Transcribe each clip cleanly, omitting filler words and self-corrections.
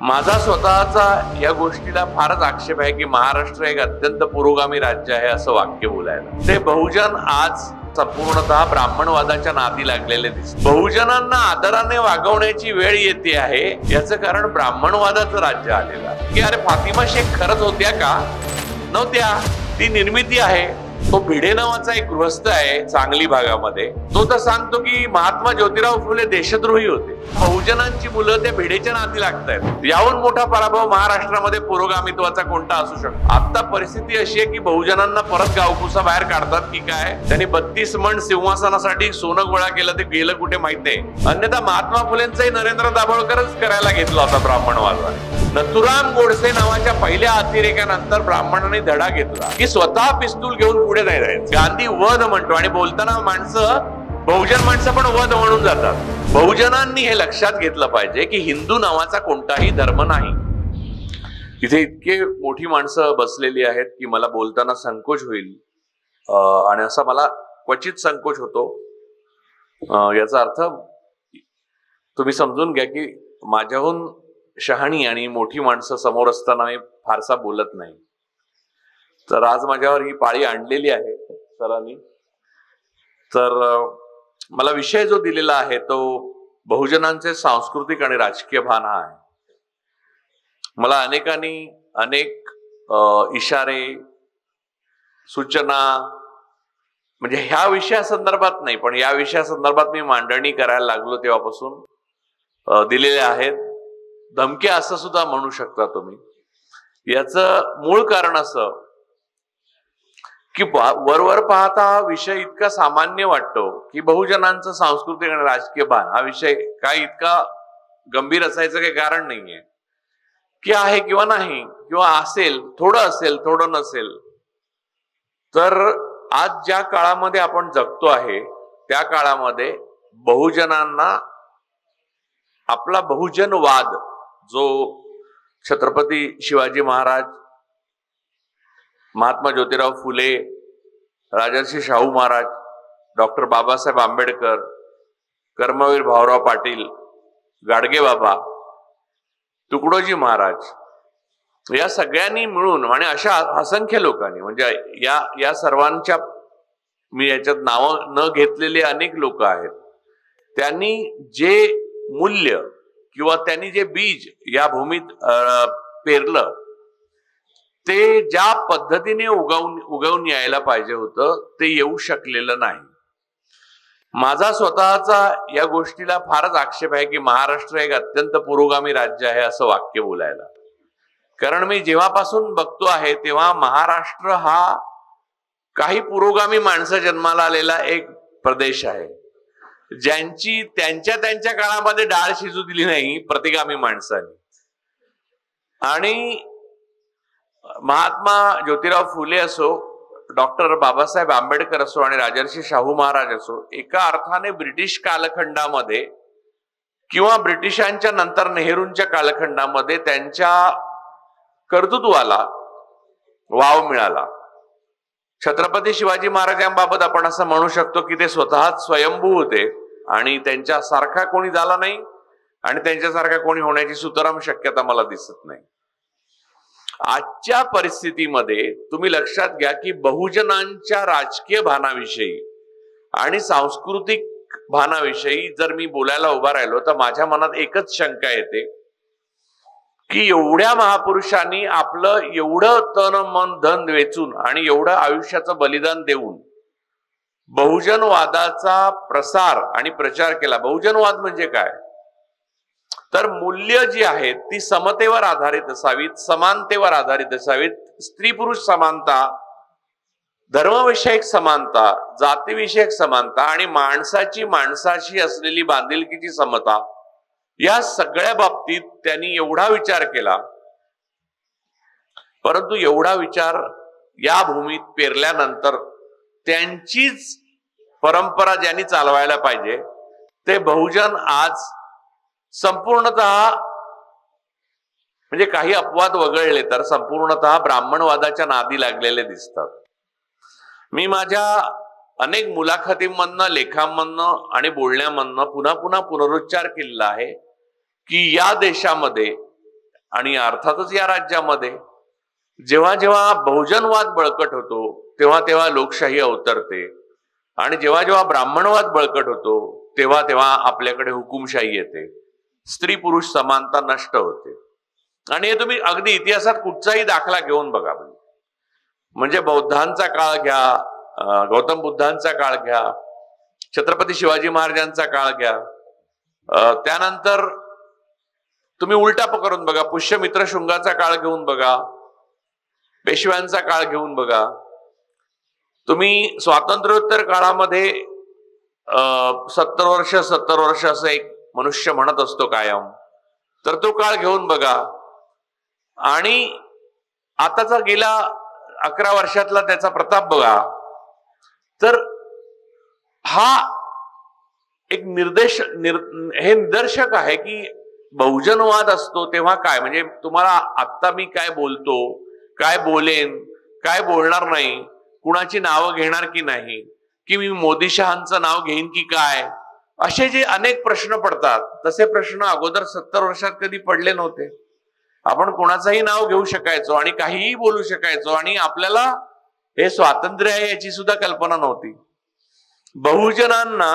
माझा स्वतःचा या गोष्टीला फारच आक्षेप आहे की महाराष्ट्र एक अत्यंत पुरोगामी राज्य आहे असं वाक्य बोलायला. ते बहुजन आज संपूर्णतः ब्राह्मणवादाच्या नादी लागलेले दिसतात. बहुजनांना आदराने वागवण्याची वेळ येते आहे याचं कारण ब्राह्मणवादाचं राज्य आलेलं आहे. की अरे फातिमा शेख खरंच होत्या का? नव्हत्या. ती निर्मिती आहे. तो भिडे नावाचा एक गृहस्थ आहे सांगली भागामध्ये. तो तर सांगतो की महात्मा ज्योतिराव फुले देशद्रोही होते. बहुजनांची मुलं त्या भिडेच्या नादी लागतायत. याहून मोठा पराभव महाराष्ट्रामध्ये पुरोगामित्वाचा कोणता असू शकतो? आता परिस्थिती अशी आहे की बहुजनांना परत गावकुसा बाहेर काढतात की काय? त्यांनी 32 मण सिंहासनासाठी सोनं गोळा केलं, ते गेलं कुठे माहित नाही. अन्यथा महात्मा फुलेंचाही नरेंद्र दाभोळकरच करायला घेतला होता ब्राह्मणवाद. नथुराम गोडसे नावाच्या पहिल्या अतिरेक्यानंतर ब्राह्मणांनी धडा घेतला की स्वतः पिस्तूल घेऊन पुढे नाही जायचं. गांधी वध म्हणतो आणि बोलताना बहुजन माणसं पण वध म्हणून जातात. बहुजनांनी हे लक्षात घेतलं पाहिजे की हिंदू नावाचा कोणताही धर्म नाही. इथे इतके मोठी माणसं बसलेली आहेत की मला बोलताना संकोच होईल आणि असा मला क्वचित संकोच होतो. याचा अर्थ तुम्ही समजून घ्या की माझ्याहून शहाणी आणि मोठी माणसं समोर असताना मी फारसा बोलत नाही. तर आज माझ्यावर ही पाळी आणलेली आहे सरांनी. तर मला विषय जो दिलेला आहे तो बहुजनांचे सांस्कृतिक आणि राजकीय भान हा आहे. मला अनेकांनी अनेक इशारे, सूचना, म्हणजे ह्या विषयासंदर्भात नाही पण या विषयासंदर्भात मी मांडणी करायला लागलो तेव्हापासून दिलेले आहेत. धमक्या असं सुद्धा म्हणू शकता तुम्ही. याचं मूळ कारण असं की वरवर पाहता हा विषय इतका सामान्य वाटतो की बहुजनांचं सांस्कृतिक आणि राजकीय भान हा विषय काय इतका गंभीर असायचं काही कारण नाहीये. की आहे किंवा नाही किंवा असेल, थोडं नसेल. तर आज ज्या काळामध्ये आपण जगतो आहे त्या काळामध्ये बहुजनांना आपला बहुजनवाद जो छत्रपती शिवाजी महाराज, महात्मा ज्योतिराव फुले, राजर्षी शाहू महाराज, डॉक्टर बाबासाहेब आंबेडकर, कर्मवीर भाऊराव पाटील, गाडगे बाबा, तुकडोजी महाराज या सगळ्यांनी मिळून आणि अशा असंख्य लोकांनी, म्हणजे या सर्वांच्या मी याच्यात नावं न घेतलेले अनेक लोक आहेत. त्यांनी जे मूल्य किंवा त्यांनी जे बीज या भूमीत पेरलं ते ज्या पद्धतीने उगवून यायला पाहिजे होतं ते येऊ शकलेलं नाही. माझा स्वतःचा या गोष्टीला फारच आक्षेप आहे की महाराष्ट्र एक अत्यंत पुरोगामी राज्य आहे असं वाक्य बोलायला. कारण मी जेव्हापासून बघतो आहे तेव्हा महाराष्ट्र हा काही पुरोगामी माणसं जन्माला आलेला एक प्रदेश आहे ज्यांची त्यांच्या काळामध्ये डाळ शिजू दिली नाही प्रतिगामी माणसांनी. आणि महात्मा ज्योतिराव फुले असो, डॉक्टर बाबासाहेब आंबेडकर असो आणि राजर्षी शाहू महाराज असो, एका अर्थाने ब्रिटिश कालखंडामध्ये किंवा ब्रिटिशांच्या नंतर नेहरूंच्या कालखंडामध्ये त्यांच्या कर्तृत्वाला वाव मिळाला. छत्रपती शिवाजी महाराजांबाबत आपण असं म्हणू शकतो की ते स्वतःच स्वयंभू होते आणि त्यांच्यासारखा कोणी झाला नाही आणि त्यांच्यासारखा कोणी होण्याची सुतराम शक्यता मला दिसत नाही. आजच्या परिस्थितीमध्ये तुम्ही लक्षात घ्या की बहुजनांच्या राजकीय भानाविषयी आणि सांस्कृतिक भानाविषयी जर मी बोलायला उभा राहिलो तर माझ्या मनात एकच शंका येते की एवढ्या महापुरुषांनी आपलं एवढं तन मन धन वेचून आणि एवढं आयुष्याचं बलिदान देऊन बहुजनवादाचा प्रसार आणि प्रचार केला. बहुजनवाद म्हणजे काय? तर मूल्य जी आहेत ती समतेवर आधारित असावीत, समानतेवर आधारित असावीत. स्त्री पुरुष समानता, धर्मविषयक समानता, जातीविषयक समानता आणि माणसाची असलेली बांधिलकीची समता, या सगळ्या बाबतीत त्यांनी एवढा विचार केला. परंतु एवढा विचार या भूमीत पेरल्यानंतर त्यांचीच परंपरा ज्यांनी चालवायला पाहिजे ते बहुजन आज संपूर्णतः, म्हणजे काही अपवाद वगळले तर संपूर्णतः ब्राह्मणवादाच्या नादी लागलेले दिसतात. मी माझ्या अनेक मुलाखतींमधनं, लेखांमधनं आणि बोलण्यामधनं पुन्हा पुन्हा पुनरुच्चार केलेला आहे की या देशामध्ये आणि अर्थातच या राज्यामध्ये जेव्हा जेव्हा बहुजनवाद बळकट होतो तेव्हा तेव्हा लोकशाही अवतरते, आणि जेव्हा जेव्हा ब्राह्मणवाद बळकट होतो तेव्हा तेव्हा आपल्याकडे हुकुमशाही येते, स्त्री पुरुष समानता नष्ट होते. आणि हे तुम्ही अगदी इतिहासात कुठचाही दाखला घेऊन बघा, म्हणजे बौद्धांचा काळ घ्या, गौतम बुद्धांचा काळ घ्या, छत्रपती शिवाजी महाराजांचा काळ घ्या, त्यानंतर तुम्ही उलटा करून बघा, पुष्यमित्र शृंगाचा काळ घेऊन बघा, पेशव्यांचा काळ घेऊन बघा, तुम्ही स्वातंत्र्योत्तर काळामध्ये 70 वर्ष असं एक मनुष्य म्हणत असतो कायम, तर तो काळ घेऊन बघा, आणि आताचा गेला 11 वर्षातला त्याचा प्रताप बघा. तर हा एक हे निदर्शक आहे की बहुजनवाद असतो तेव्हा काय, म्हणजे तुम्हाला आत्ता मी काय बोलतो, काय बोलेन, काय बोलणार नाही, कुणाची नावं घेणार की नाही, की मी मोदी शहांचं नाव घेईन की काय, असे जे अनेक प्रश्न पडतात तसे प्रश्न अगोदर 70 वर्षात कधी पडले नव्हते. आपण कोणाचंही नाव घेऊ शकायचो आणि काहीही बोलू शकायचो, आणि आपल्याला हे स्वातंत्र्य आहे याची सुद्धा कल्पना नव्हती. बहुजनांना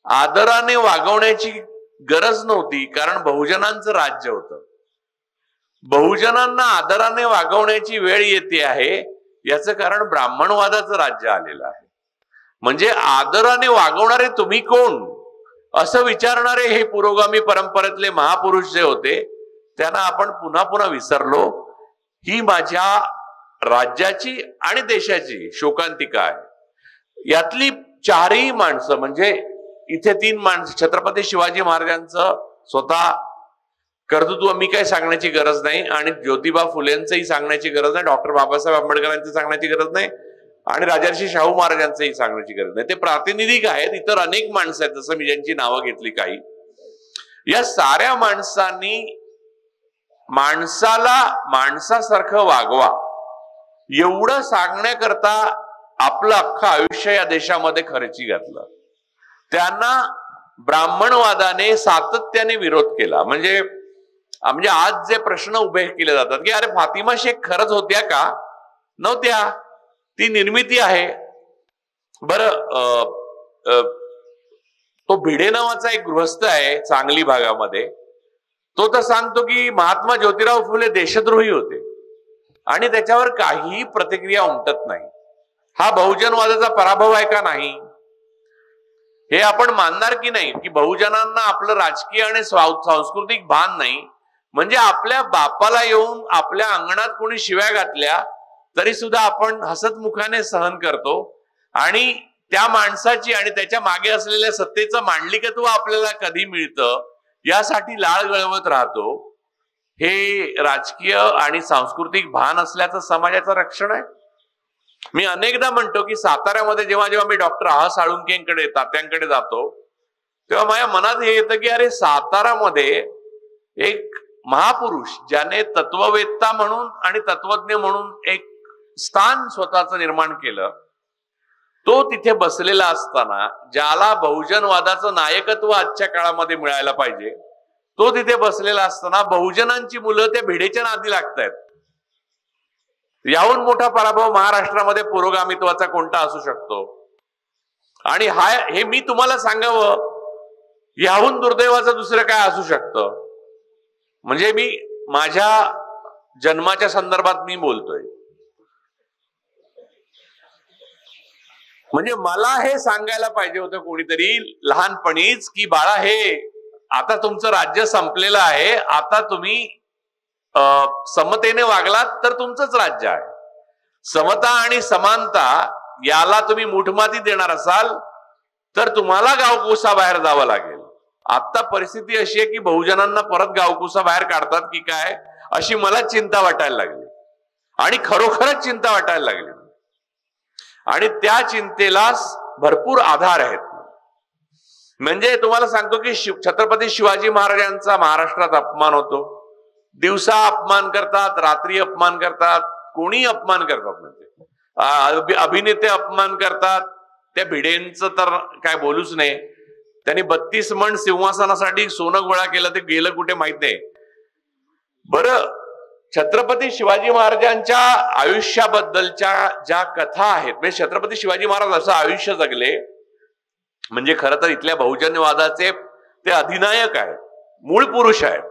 आदराने वागवण्याची गरज नव्हती, कारण बहुजनांचं राज्य होतं. बहुजनांना आदराने वागवण्याची वेळ येते आहे याचं कारण ब्राह्मणवादाचं राज्य आलेलं आहे. म्हणजे आदराने वागवणारे तुम्ही कोण असं विचारणारे हे पुरोगामी परंपरेतले महापुरुष जे होते त्यांना आपण पुन्हा पुन्हा विसरलो. ही माझ्या राज्याची आणि देशाची शोकांतिका आहे. यातली 4ही माणसं, म्हणजे इथे 3 माणसं, छत्रपती शिवाजी महाराजांचं स्वतः कर्तृत्व मी काही सांगण्याची गरज नाही, आणि ज्योतिबा फुलेंचंही सांगण्याची गरज नाही, डॉक्टर बाबासाहेब आंबेडकरांचं सांगण्याची गरज नाही, आणि राजर्षी शाहू महाराजांचंही सांगण्याची गरज नाही. ते प्रातिनिधिक आहेत, इतर अनेक माणसं आहेत, जसं मी ज्यांची नावं घेतली काही. या साऱ्या माणसांनी माणसाला माणसासारखं वागवा एवढं सांगण्याकरता आपलं अख्खं आयुष्य या देशामध्ये खर्ची घातलं. त्यांना ब्राह्मणवादाने सातत्याने विरोध केला. म्हणजे आज जे प्रश्न उभे केले जातात की अरे फातिमा शेख खरंच होत्या का, नव्हत्या, ती निर्मिती आहे. तो भिडे नावाचा एक गृहस्थ आहे सांगली भागामध्ये, तो तर सांगतो की महात्मा ज्योतिराव फुले देशद्रोही होते, आणि त्याच्यावर काहीही प्रतिक्रिया उमटत नाही. हा बहुजनवादाचा पराभव आहे का नाही, हे आपण मानणार की नाही, की बहुजनांना आपलं राजकीय आणि सांस्कृतिक भान नाही. म्हणजे आपल्या बापाला येऊन आपल्या अंगणात कोणी शिव्या घातल्या तरी सुद्धा आपण हसतमुखाने सहन करतो, आणि त्या माणसाची आणि त्याच्या मागे असलेल्या सत्तेचं मांडलिकत्व आपल्याला कधी मिळतं यासाठी लाळ गळवत राहतो. हे राजकीय आणि सांस्कृतिक भान असल्याचं समाजाचं रक्षण आहे. मी अनेकदा म्हणतो की साताऱ्यामध्ये जेव्हा जेव्हा मी डॉक्टर आह साळुंकेंकडे, तात्यांकडे जातो, तेव्हा माझ्या मनात हे येतं की अरे सातारामध्ये एक महापुरुष ज्याने तत्ववेत्ता म्हणून आणि तत्वज्ञ म्हणून एक स्थान स्वतःचं निर्माण केलं, तो तिथे बसलेला असताना, ज्याला बहुजनवादाचं नायकत्व आजच्या काळामध्ये मिळायला पाहिजे, तो तिथे बसलेला असताना बहुजनांची मुलं त्या भिडेच्या नादी लागतायत. याहून मोठा पराभव महाराष्ट्रामध्ये पुरोगामित्वाचा कोणता असू शकतो? आणि हे मी तुम्हाला सांगावं, याहून दुर्दैवाचं दुसरं काय असू शकतं? म्हणजे मी माझ्या जन्माच्या संदर्भात मी बोलतोय. म्हणजे मला हे सांगायला पाहिजे होतं कोणीतरी लहानपणीच की बाळा, हे आता तुमचं राज्य संपलेलं आहे, आता तुम्ही समतेने वागलात तर तुमचंच राज्य आहे. समता आणि समानता याला तुम्ही मुठमाती देणार असाल तर तुम्हाला गावकुसा बाहेर जावं लागेल. आता परिस्थिती अशी आहे की बहुजनांना परत गावकुसा बाहेर काढतात की काय अशी मला चिंता वाटायला लागली, आणि खरोखरच चिंता वाटायला लागली. आणि त्या चिंतेला भरपूर आधार आहेत. म्हणजे तुम्हाला सांगतो की छत्रपती शिवाजी महाराजांचा महाराष्ट्रात अपमान होतो. दिवसा अपमान करतात, रात्री अपमान करतात, कोणी अपमान करतात, म्हणजे अभिनेते अपमान करतात. त्या भिडेंचं तर काय बोलूच नाही. त्यांनी 32 मण सिंहासनासाठी सोनं गोळा केलं, ते गेलं कुठे माहित नाही. बरं, छत्रपती शिवाजी महाराजांच्या आयुष्याबद्दलच्या ज्या कथा आहेत, म्हणजे छत्रपती शिवाजी महाराज असं आयुष्य जगले म्हणजे खरं तर इथल्या बहुजनवादाचे ते अधिनायक आहेत, मूळ पुरुष आहेत.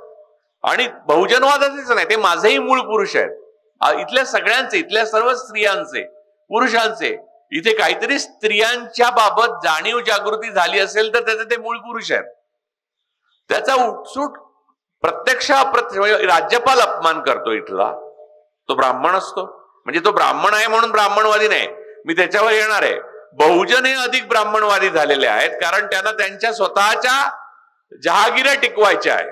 आणि बहुजनवादाचेच नाही, ते माझेही मूळ पुरुष आहेत. इथल्या सगळ्यांचे, इथल्या सर्व स्त्रियांचे, पुरुषांचे. इथे काहीतरी स्त्रियांच्या बाबत जाणीव जागृती झाली असेल तर त्याचे ते मूळ पुरुष आहेत. त्याचा उपसूट प्रत्यक्ष राज्यपाल अपमान करतो इथला, तो ब्राह्मण असतो. म्हणजे तो ब्राह्मण आहे म्हणून ब्राह्मणवादी नाही, मी त्याच्यावर येणार आहे. बहुजन हे अधिक ब्राह्मणवादी झालेले आहेत, कारण त्यांना त्यांच्या स्वतःच्या जहागिऱ्या टिकवायच्या आहेत.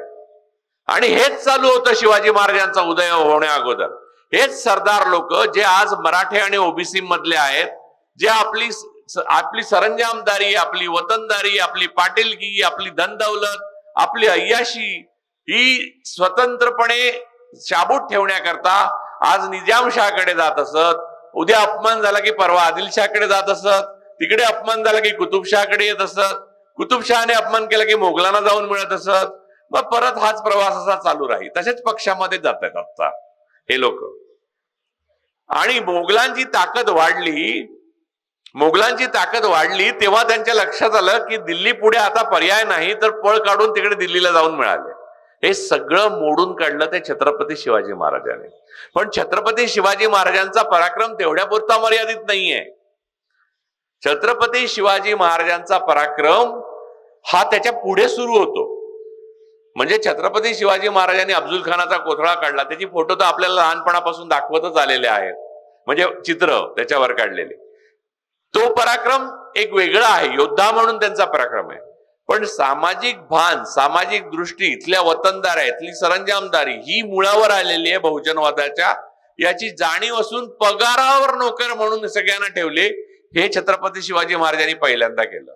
आणि हेच चालू होतं शिवाजी महाराजांचा उदय होण्या अगोदर. हेच सरदार लोक जे आज मराठे आणि ओबीसी मधले आहेत, जे आपली सरंजामदारी, आपली वतनदारी, आपली पाटीलकी, आपली धनदौलत, आपली अय्याशी ही स्वतंत्रपणे शाबूत ठेवण्याकरता आज निजामशाहकडे जात असत, उद्या अपमान झाला की परवा आदिलशाहकडे जात असत, तिकडे अपमान झाला की कुतुबशाहकडे येत असत, कुतुबशहाने अपमान केला की मोगलांना जाऊन मिळत असत. मग परत हाच प्रवास असा चालू राहील. तसेच पक्षामध्ये जात आहेत आता हे लोक. आणि मोगलांची ताकद वाढली तेव्हा त्यांच्या लक्षात आलं की दिल्ली पुढे आता पर्याय नाही, तर पळ काढून तिकडे दिल्लीला जाऊन मिळाले. हे सगळं मोडून काढलं ते छत्रपती शिवाजी महाराजांनी. पण छत्रपती शिवाजी महाराजांचा पराक्रम तेवढ्या पुरता मर्यादित नाहीये. छत्रपती शिवाजी महाराजांचा पराक्रम हा त्याच्या पुढे सुरू होतो. म्हणजे छत्रपती शिवाजी महाराजांनी अफजल खानाचा कोथळा काढला, त्याची फोटो तर आपल्याला लहानपणापासून दाखवतच आलेले आहेत, म्हणजे चित्र त्याच्यावर काढलेले. तो पराक्रम एक वेगळा आहे, योद्धा म्हणून त्यांचा पराक्रम आहे. पण सामाजिक भान, सामाजिक दृष्टी, इथल्या वतनदार आहे, इथली सरंजामदारी ही मुळावर आलेली आहे बहुजनवादाच्या. याची जाणीव असून पगारावर नोकर म्हणून सगळ्यांना ठेवले. हे छत्रपती शिवाजी महाराजांनी पहिल्यांदा केलं.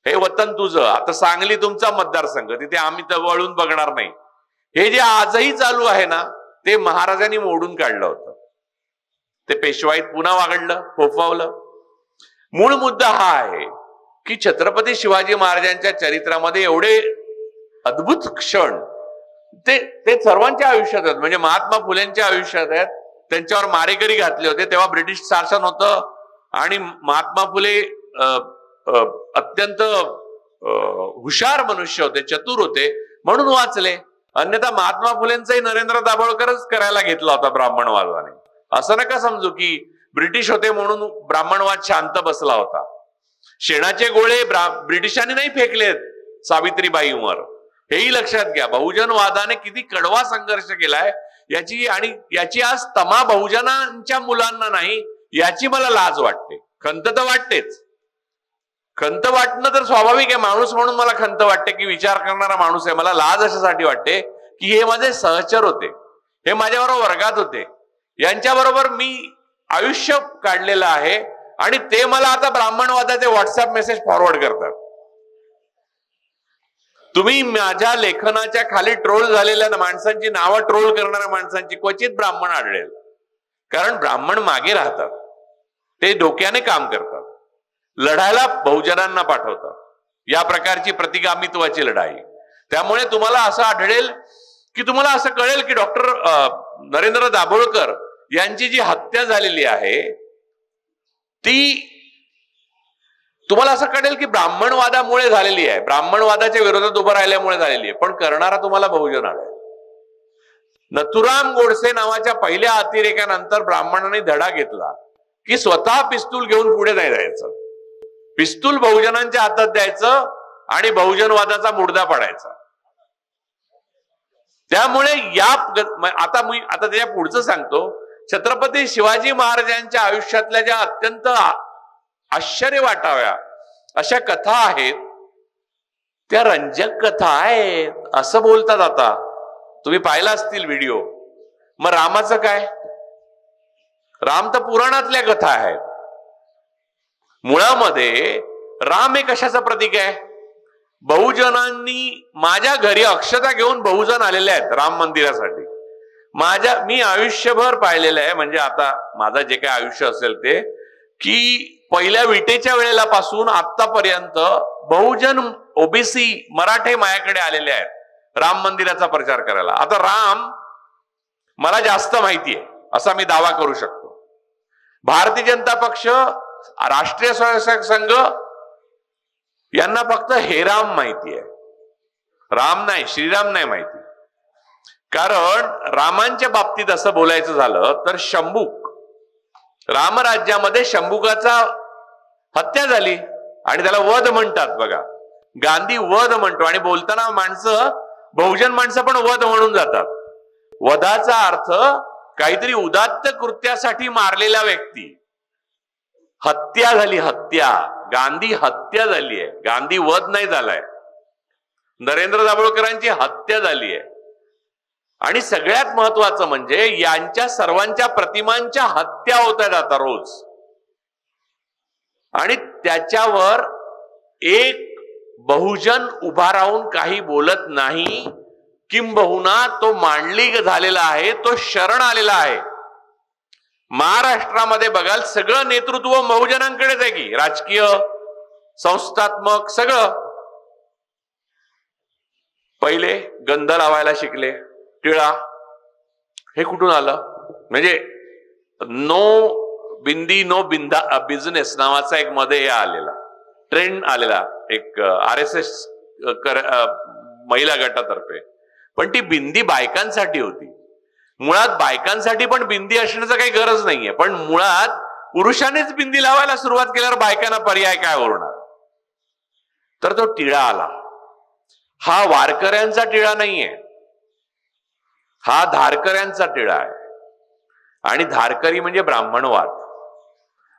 हे वतन तुझं, आता सांगली तुमचा मतदारसंघ, तिथे आम्ही तर वळून बघणार नाही. हे जे आजही चालू आहे ना, ते महाराजांनी मोडून काढलं होतं. ते पेशवाईत पुन्हा वागडलं, फोफावलं. मूळ मुद्दा हा आहे की छत्रपती शिवाजी महाराजांच्या चरित्रामध्ये एवढे अद्भुत क्षण ते सर्वांच्या आयुष्यात आहेत. म्हणजे महात्मा फुलेंच्या आयुष्यात आहेत. त्यांच्यावर मारेकरी घातले होते तेव्हा ब्रिटिश शासन होतं आणि महात्मा फुले अत्यंत हुशार मनुष्य होते, चतुर होते, म्हणून वाचले. अन्यथा महात्मा फुलेंचाही नरेंद्र दाभोळकरच करायला घेतला होता ब्राह्मणवादाने. असं नका समजू की ब्रिटिश होते म्हणून ब्राह्मणवाद शांत बसला होता. शेणाचे गोळे ब्रिटिशांनी नाही फेकलेत सावित्रीबाईंवर, हेही लक्षात घ्या. बहुजनवादाने किती कडवा संघर्ष केलाय याची आज तमा बहुजनांच्या मुलांना नाही, याची मला लाज वाटते. खंत तर वाटतेच. खंत वाटणं तर स्वाभाविक आहे. माणूस म्हणून मला खंत वाटते की विचार करणारा माणूस आहे. मला लाज अशासाठी वाटते की हे माझे सहचर होते, हे माझ्याबरोबर वर्गात होते, यांच्याबरोबर मी आयुष्य काढलेलं आहे आणि ते मला आता ब्राह्मणवादाचे व्हॉट्सअप मेसेज फॉरवर्ड करतात. तुम्ही माझ्या लेखनाच्या खाली ट्रोल झालेल्या माणसांची नावं, ट्रोल करणाऱ्या माणसांची क्वचित ब्राह्मण आढळेल. कारण ब्राह्मण मागे राहतात, ते डोक्याने काम करतात, लढायला बहुजनांना पाठवतात. या प्रकारची प्रतिगामित्वाची लढाई. त्यामुळे तुम्हाला असं आढळेल की तुम्हाला असं कळेल की डॉक्टर नरेंद्र दाभोळकर यांची जी हत्या झालेली आहे ती तुम्हाला असं कळेल की ब्राह्मणवादामुळे झालेली आहे, ब्राह्मणवादाच्या विरोधात उभं राहिल्यामुळे झालेली आहे. पण करणारा तुम्हाला बहुजन आढळेल. नथुराम गोडसे नावाच्या पहिल्या अतिरेकानंतर ब्राह्मणांनी धडा घेतला की स्वतः पिस्तूल घेऊन पुढे नाही जायचं, पिस्तूल बहुजनांच्या हातात द्यायचं आणि बहुजनवादाचा मुडदा पाडायचा. त्यामुळे आता त्याच्या पुढचं सांगतो. छत्रपती शिवाजी महाराजांच्या आयुष्यातल्या ज्या अत्यंत आश्चर्य वाटाव्या अशा कथा आहेत, त्या रंजक कथा आहेत असं बोलतात. आता तुम्ही पाहिला असतील व्हिडिओ. मग रामाचं काय? राम तर पुराणातल्या कथा आहेत. मुळामध्ये राम हे कशाचं प्रतीक आहे? बहुजनांनी माझ्या घरी अक्षता घेऊन बहुजन आलेले आहेत राम मंदिरासाठी. मी आयुष्यभर पाहिलेलं आहे, म्हणजे आता माझं जे काही आयुष्य असेल ते, की पहिल्या विटेच्या वेळेला पासून आतापर्यंत बहुजन ओबीसी मराठे माझ्याकडे आलेले आहेत राम मंदिराचा प्रचार करायला. आता राम मला जास्त माहिती आहे असा मी दावा करू शकतो. भारतीय जनता पक्ष, राष्ट्रीय स्वयंसेवक संघ यांना फक्त हेराम माहिती आहे, राम नाही, श्रीराम नाही माहिती. कारण रामांच्या बाबतीत असं बोलायचं झालं तर शंभूक, रामराज्यामध्ये शंभुकाचा हत्या झाली आणि त्याला वध म्हणतात. बघा, गांधी वध म्हणतो आणि बोलताना बहुजन माणसं पण वध म्हणून जातात. वधाचा अर्थ काहीतरी उदात्त कृत्यासाठी मारलेला व्यक्ती. हत्या झाली, हत्या. गांधी हत्या झाली आहे, गांधी वध नाही झालाय. नरेंद्र दाभोळकरांची हत्या झाली आहे. आणि सगळ्यात महत्वाचं म्हणजे यांच्या सर्वांच्या प्रतिमांच्या हत्या होत आहेत आता रोज. आणि त्याच्यावर एक बहुजन उभा राहून काही बोलत नाही, किंबहुना तो मांडलिक झालेला आहे, तो शरण आलेला आहे. महाराष्ट्रामध्ये बघाल सगळं नेतृत्व बहुजनांकडेच आहे की, राजकीय, संस्थात्मक, सगळं. पहिले गंध लावायला शिकले, टिळा. हे कुठून आलं? म्हणजे नो बिंदी नो बिंदा बिझनेस नावाचा एक मध्ये आलेला ट्रेंड आलेला, एक RSS महिला गटातर्फे. पण ती बिंदी बायकांसाठी होती. मुळात बायकांसाठी पण बिंदी असण्याचं काही गरज नाहीये, पण मुळात पुरुषांनीच बिंदी लावायला सुरुवात केल्यावर बायकांना पर्याय काय उरणार? तर तो टिळा आला. हा वारकऱ्यांचा टिळा नाहीये, हा धारकऱ्यांचा टिळा आहे. आणि धारकरी म्हणजे ब्राह्मणवाद.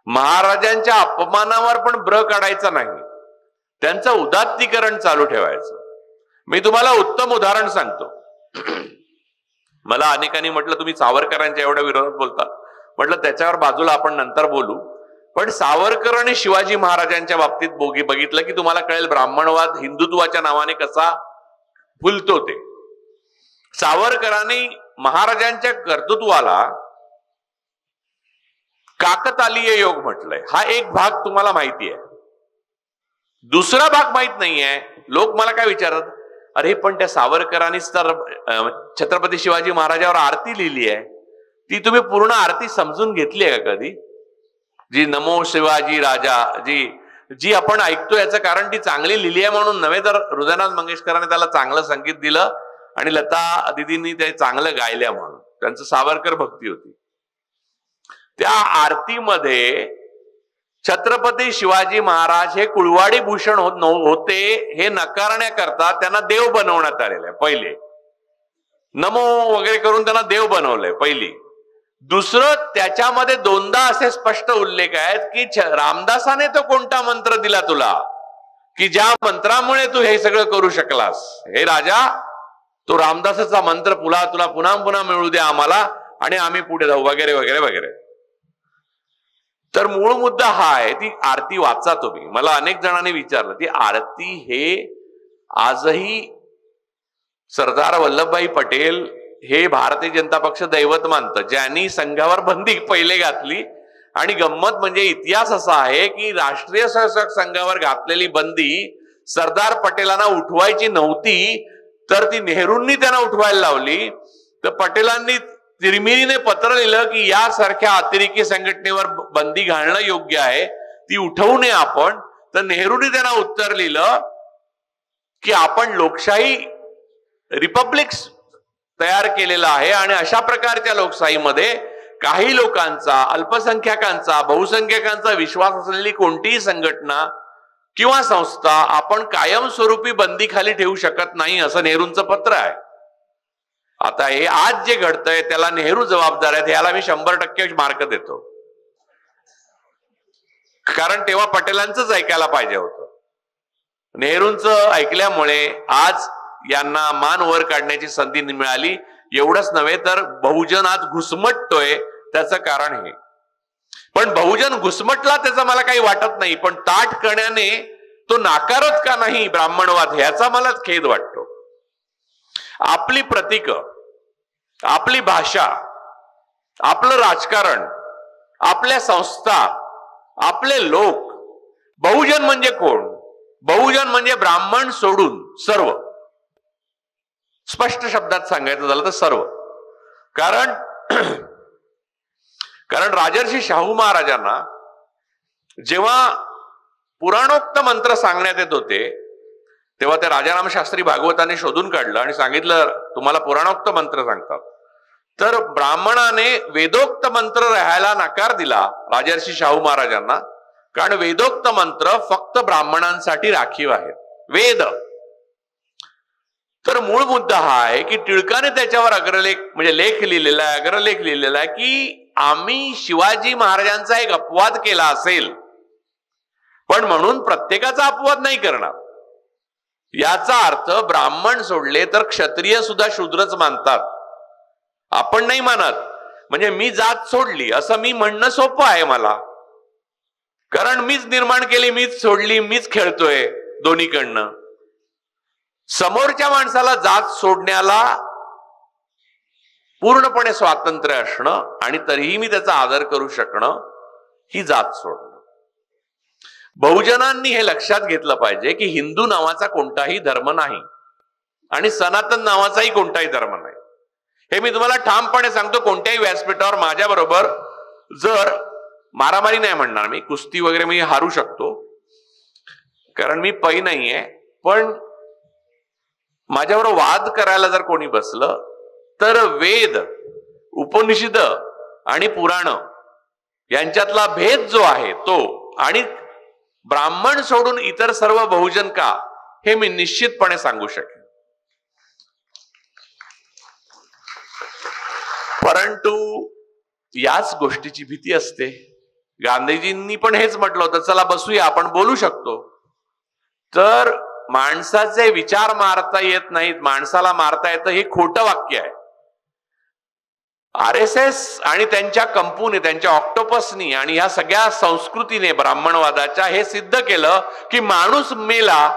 महाराजांच्या अपमानावर पण ब्र काढायचा नाही, त्यांचं उदात्तीकरण चालू ठेवायचं. मी तुम्हाला उत्तम उदाहरण सांगतो. मला अनेकांनी म्हटलं तुम्ही सावरकरांच्या एवढ्या विरोधात बोलता. म्हटलं त्याच्यावर बाजूला आपण नंतर बोलू. पण सावरकर आणि शिवाजी महाराजांच्या बाबतीत बघितलं की तुम्हाला कळेल ब्राह्मणवाद हिंदुत्वाच्या नावाने कसा फुलतो ते. सावरकरांनी महाराजांच्या कर्तृत्वाला काकतालीय योग म्हटलंय. हा एक भाग तुम्हाला माहिती आहे, दुसरा भाग माहित नाहीये. लोक मला काय विचारतात, अरे पण त्या सावरकरांनीच तर छत्रपती शिवाजी महाराजांवर आरती लिहिली आहे, ती तुम्ही पूर्ण आरती समजून घेतली आहे का कधी? जी नमो शिवाजी राजा जी आपण ऐकतो याचं कारण ती चांगली लिहिली आहे म्हणून नव्हे, तर हृदयनाथ मंगेशकरांनी त्याला चांगलं संगीत दिलं आणि लता दिदींनी ते चांगलं गायल्या म्हणून त्यांचं सावरकर भक्ती होती. त्या आरतीमध्ये छत्रपती शिवाजी महाराज हे कुळवाडी भूषण होते हे नकारण्याकरता त्यांना देव बनवण्यात आलेलं आहे. पहिले नमो वगैरे करून त्यांना देव बनवलंय पहिली. दुसरं, त्याच्यामध्ये दोनदा असे स्पष्ट उल्लेख आहेत की रामदासाने तो कोणता मंत्र दिला तुला की ज्या मंत्रामुळे तू हे सगळं करू शकलास? हे राजा, तो रामदासाचा मंत्र तुला पुन्हा पुन्हा मिळू दे आम्हाला आणि आम्ही पुढे जाऊ वगैरे वगैरे वगैरे. तर मूळ मुद्दा हा आहे, ती आरती वाचा तुम्ही. मला अनेक जणांनी विचारलं, ती आरती हे आजही सरदार वल्लभभाई पटेल हे भारतीय जनता पक्ष दैवत मानतं, ज्यांनी संघावर बंदी पहिले घातली. आणि गंमत म्हणजे इतिहास असा आहे की राष्ट्रीय स्वयंसेवक संघावर घातलेली बंदी सरदार पटेलांना उठवायची नव्हती, तर ती नेहरूंनी त्यांना उठवायला लावली. तर पटेलांनी तिरमिरीने पत्र लिहिलं की यासारख्या अतिरेकी संघटनेवर बंदी घालणं योग्य आहे, ती उठवू नये आपण. तर नेहरूंनी त्यांना उत्तर लिहिलं की आपण लोकशाही रिपब्लिक तयार केलेला आहे आणि अशा प्रकारच्या लोकशाहीमध्ये काही लोकांचा, अल्पसंख्याकांचा, बहुसंख्याकांचा विश्वास असलेली कोणतीही संघटना किंवा संस्था आपण कायमस्वरूपी बंदीखाली ठेवू शकत नाही, असं नेहरूंचं पत्र आहे. आता हे आज जे घडतंय त्याला नेहरू जबाबदार आहेत, याला मी 100% मार्क देतो. कारण तेव्हा पटेलांचंच ऐकायला पाहिजे होतं. नेहरूंचं ऐकल्यामुळे आज यांना मान वर काढण्याची संधी मिळाली. एवढंच नव्हे तर बहुजन आज घुसमटतोय, त्याचं कारण हे. पण बहुजन घुसमटला त्याचं मला काही वाटत नाही, पण ताठ करण्याने तो नाकारत का नाही ब्राह्मणवाद, ह्याचा मलाच खेद वाटतो. आपली प्रतीक, आपली भाषा, आपलं राजकारण, आपल्या संस्था, आपले लोक. बहुजन म्हणजे कोण? बहुजन म्हणजे ब्राह्मण सोडून सर्व. स्पष्ट शब्दात सांगायचं झालं तर सर्व. कारण कारण राजर्षी शाहू महाराजांना जेव्हा पुराणोक्त मंत्र सांगण्यात येत होते तेव्हा ते राजाराम शास्त्री भागवताने शोधून काढलं आणि सांगितलं तुम्हाला पुराणोक्त मंत्र सांगतात. तर ब्राह्मणाने वेदोक्त मंत्र राहायला नकार दिला राजर्षी शाहू महाराजांना, कारण वेदोक्त मंत्र फक्त ब्राह्मणांसाठी राखीव आहेत. वेद. तर मूळ मुद्दा हा आहे की टिळकाने त्याच्यावर अग्रलेख म्हणजे लेख लिहिलेला आहे, अग्रलेख लिहिलेला आहे की आम्ही शिवाजी महाराजांचा एक अपवाद केला असेल, पण म्हणून प्रत्येकाचा अपवाद नाही करणार. याचा अर्थ ब्राह्मण सोडले तर क्षत्रिय सुद्धा शूद्रच मानतात. आपण नाही मानत. म्हणजे मी जात सोडली असं मी म्हणणं सोपं आहे मला, कारण मीच निर्माण केली, मीच सोडली, मीच खेळतोय दोन्हीकडनं. समोरच्या माणसाला जात सोडण्याला पूर्णपणे स्वातंत्र्य असणं आणि तरीही मी त्याचा आदर करू शकणं ही जात सोडणं. बहुजनांनी हे लक्षात घेतलं पाहिजे की हिंदू नावाचा कोणताही धर्म नाही आणि सनातन नावाचाही कोणताही धर्म नाही. हे मी तुम्हाला ठामपणे सांगतो. कोणत्याही व्यासपीठावर माझ्या बरोबर जर मारामारी नाही म्हणणार, मी कुस्ती वगैरे मी हारू शकतो कारण मी पै नाहीये, पण माझ्याबरोबर वाद करायला जर कोणी बसलं तर वेद, उपनिषद आणि पुराण यांच्यातला भेद जो आहे तो आणि ब्राह्मण सोडून इतर सर्व बहुजन का, हे मी निश्चितपणे सांगू शकेन. परंतु याच गोष्टीची भीती असते. गांधीजींनी पण हेच म्हटलं होतं, चला बसूया आपण बोलू शकतो. तर माणसाचे विचार मारता येत नाहीत, माणसाला मारता येतं, हे खोटं वाक्य आहे. RSS आणि त्यांच्या कंपनीने, त्यांच्या ऑक्टोपसनी आणि ह्या सगळ्या संस्कृतीने ब्राह्मणवादाच्या हे सिद्ध केलं की माणूस मेला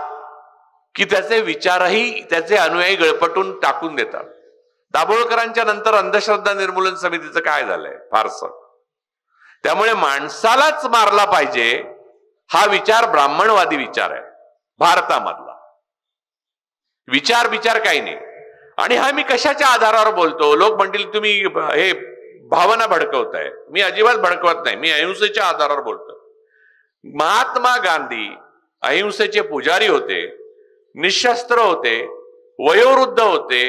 की त्याचे विचारही त्याचे अनुयायी गळपटून टाकून देतात. दाभोळकरांच्या नंतर अंधश्रद्धा निर्मूलन समितीचं काय झालंय फारसं. त्यामुळे माणसालाच मारला पाहिजे हा विचार ब्राह्मणवादी विचार आहे भारतामधला. विचार काही नाही. आणि हा मी कशाच्या आधारावर बोलतो? लोक म्हणतील तुम्ही हे भावना भडकवताय. मी अजिबात भडकवत नाही, मी अहिंसेच्या आधारावर बोलतो. महात्मा गांधी अहिंसेचे पुजारी होते, निशस्त्र होते, वयोवृद्ध होते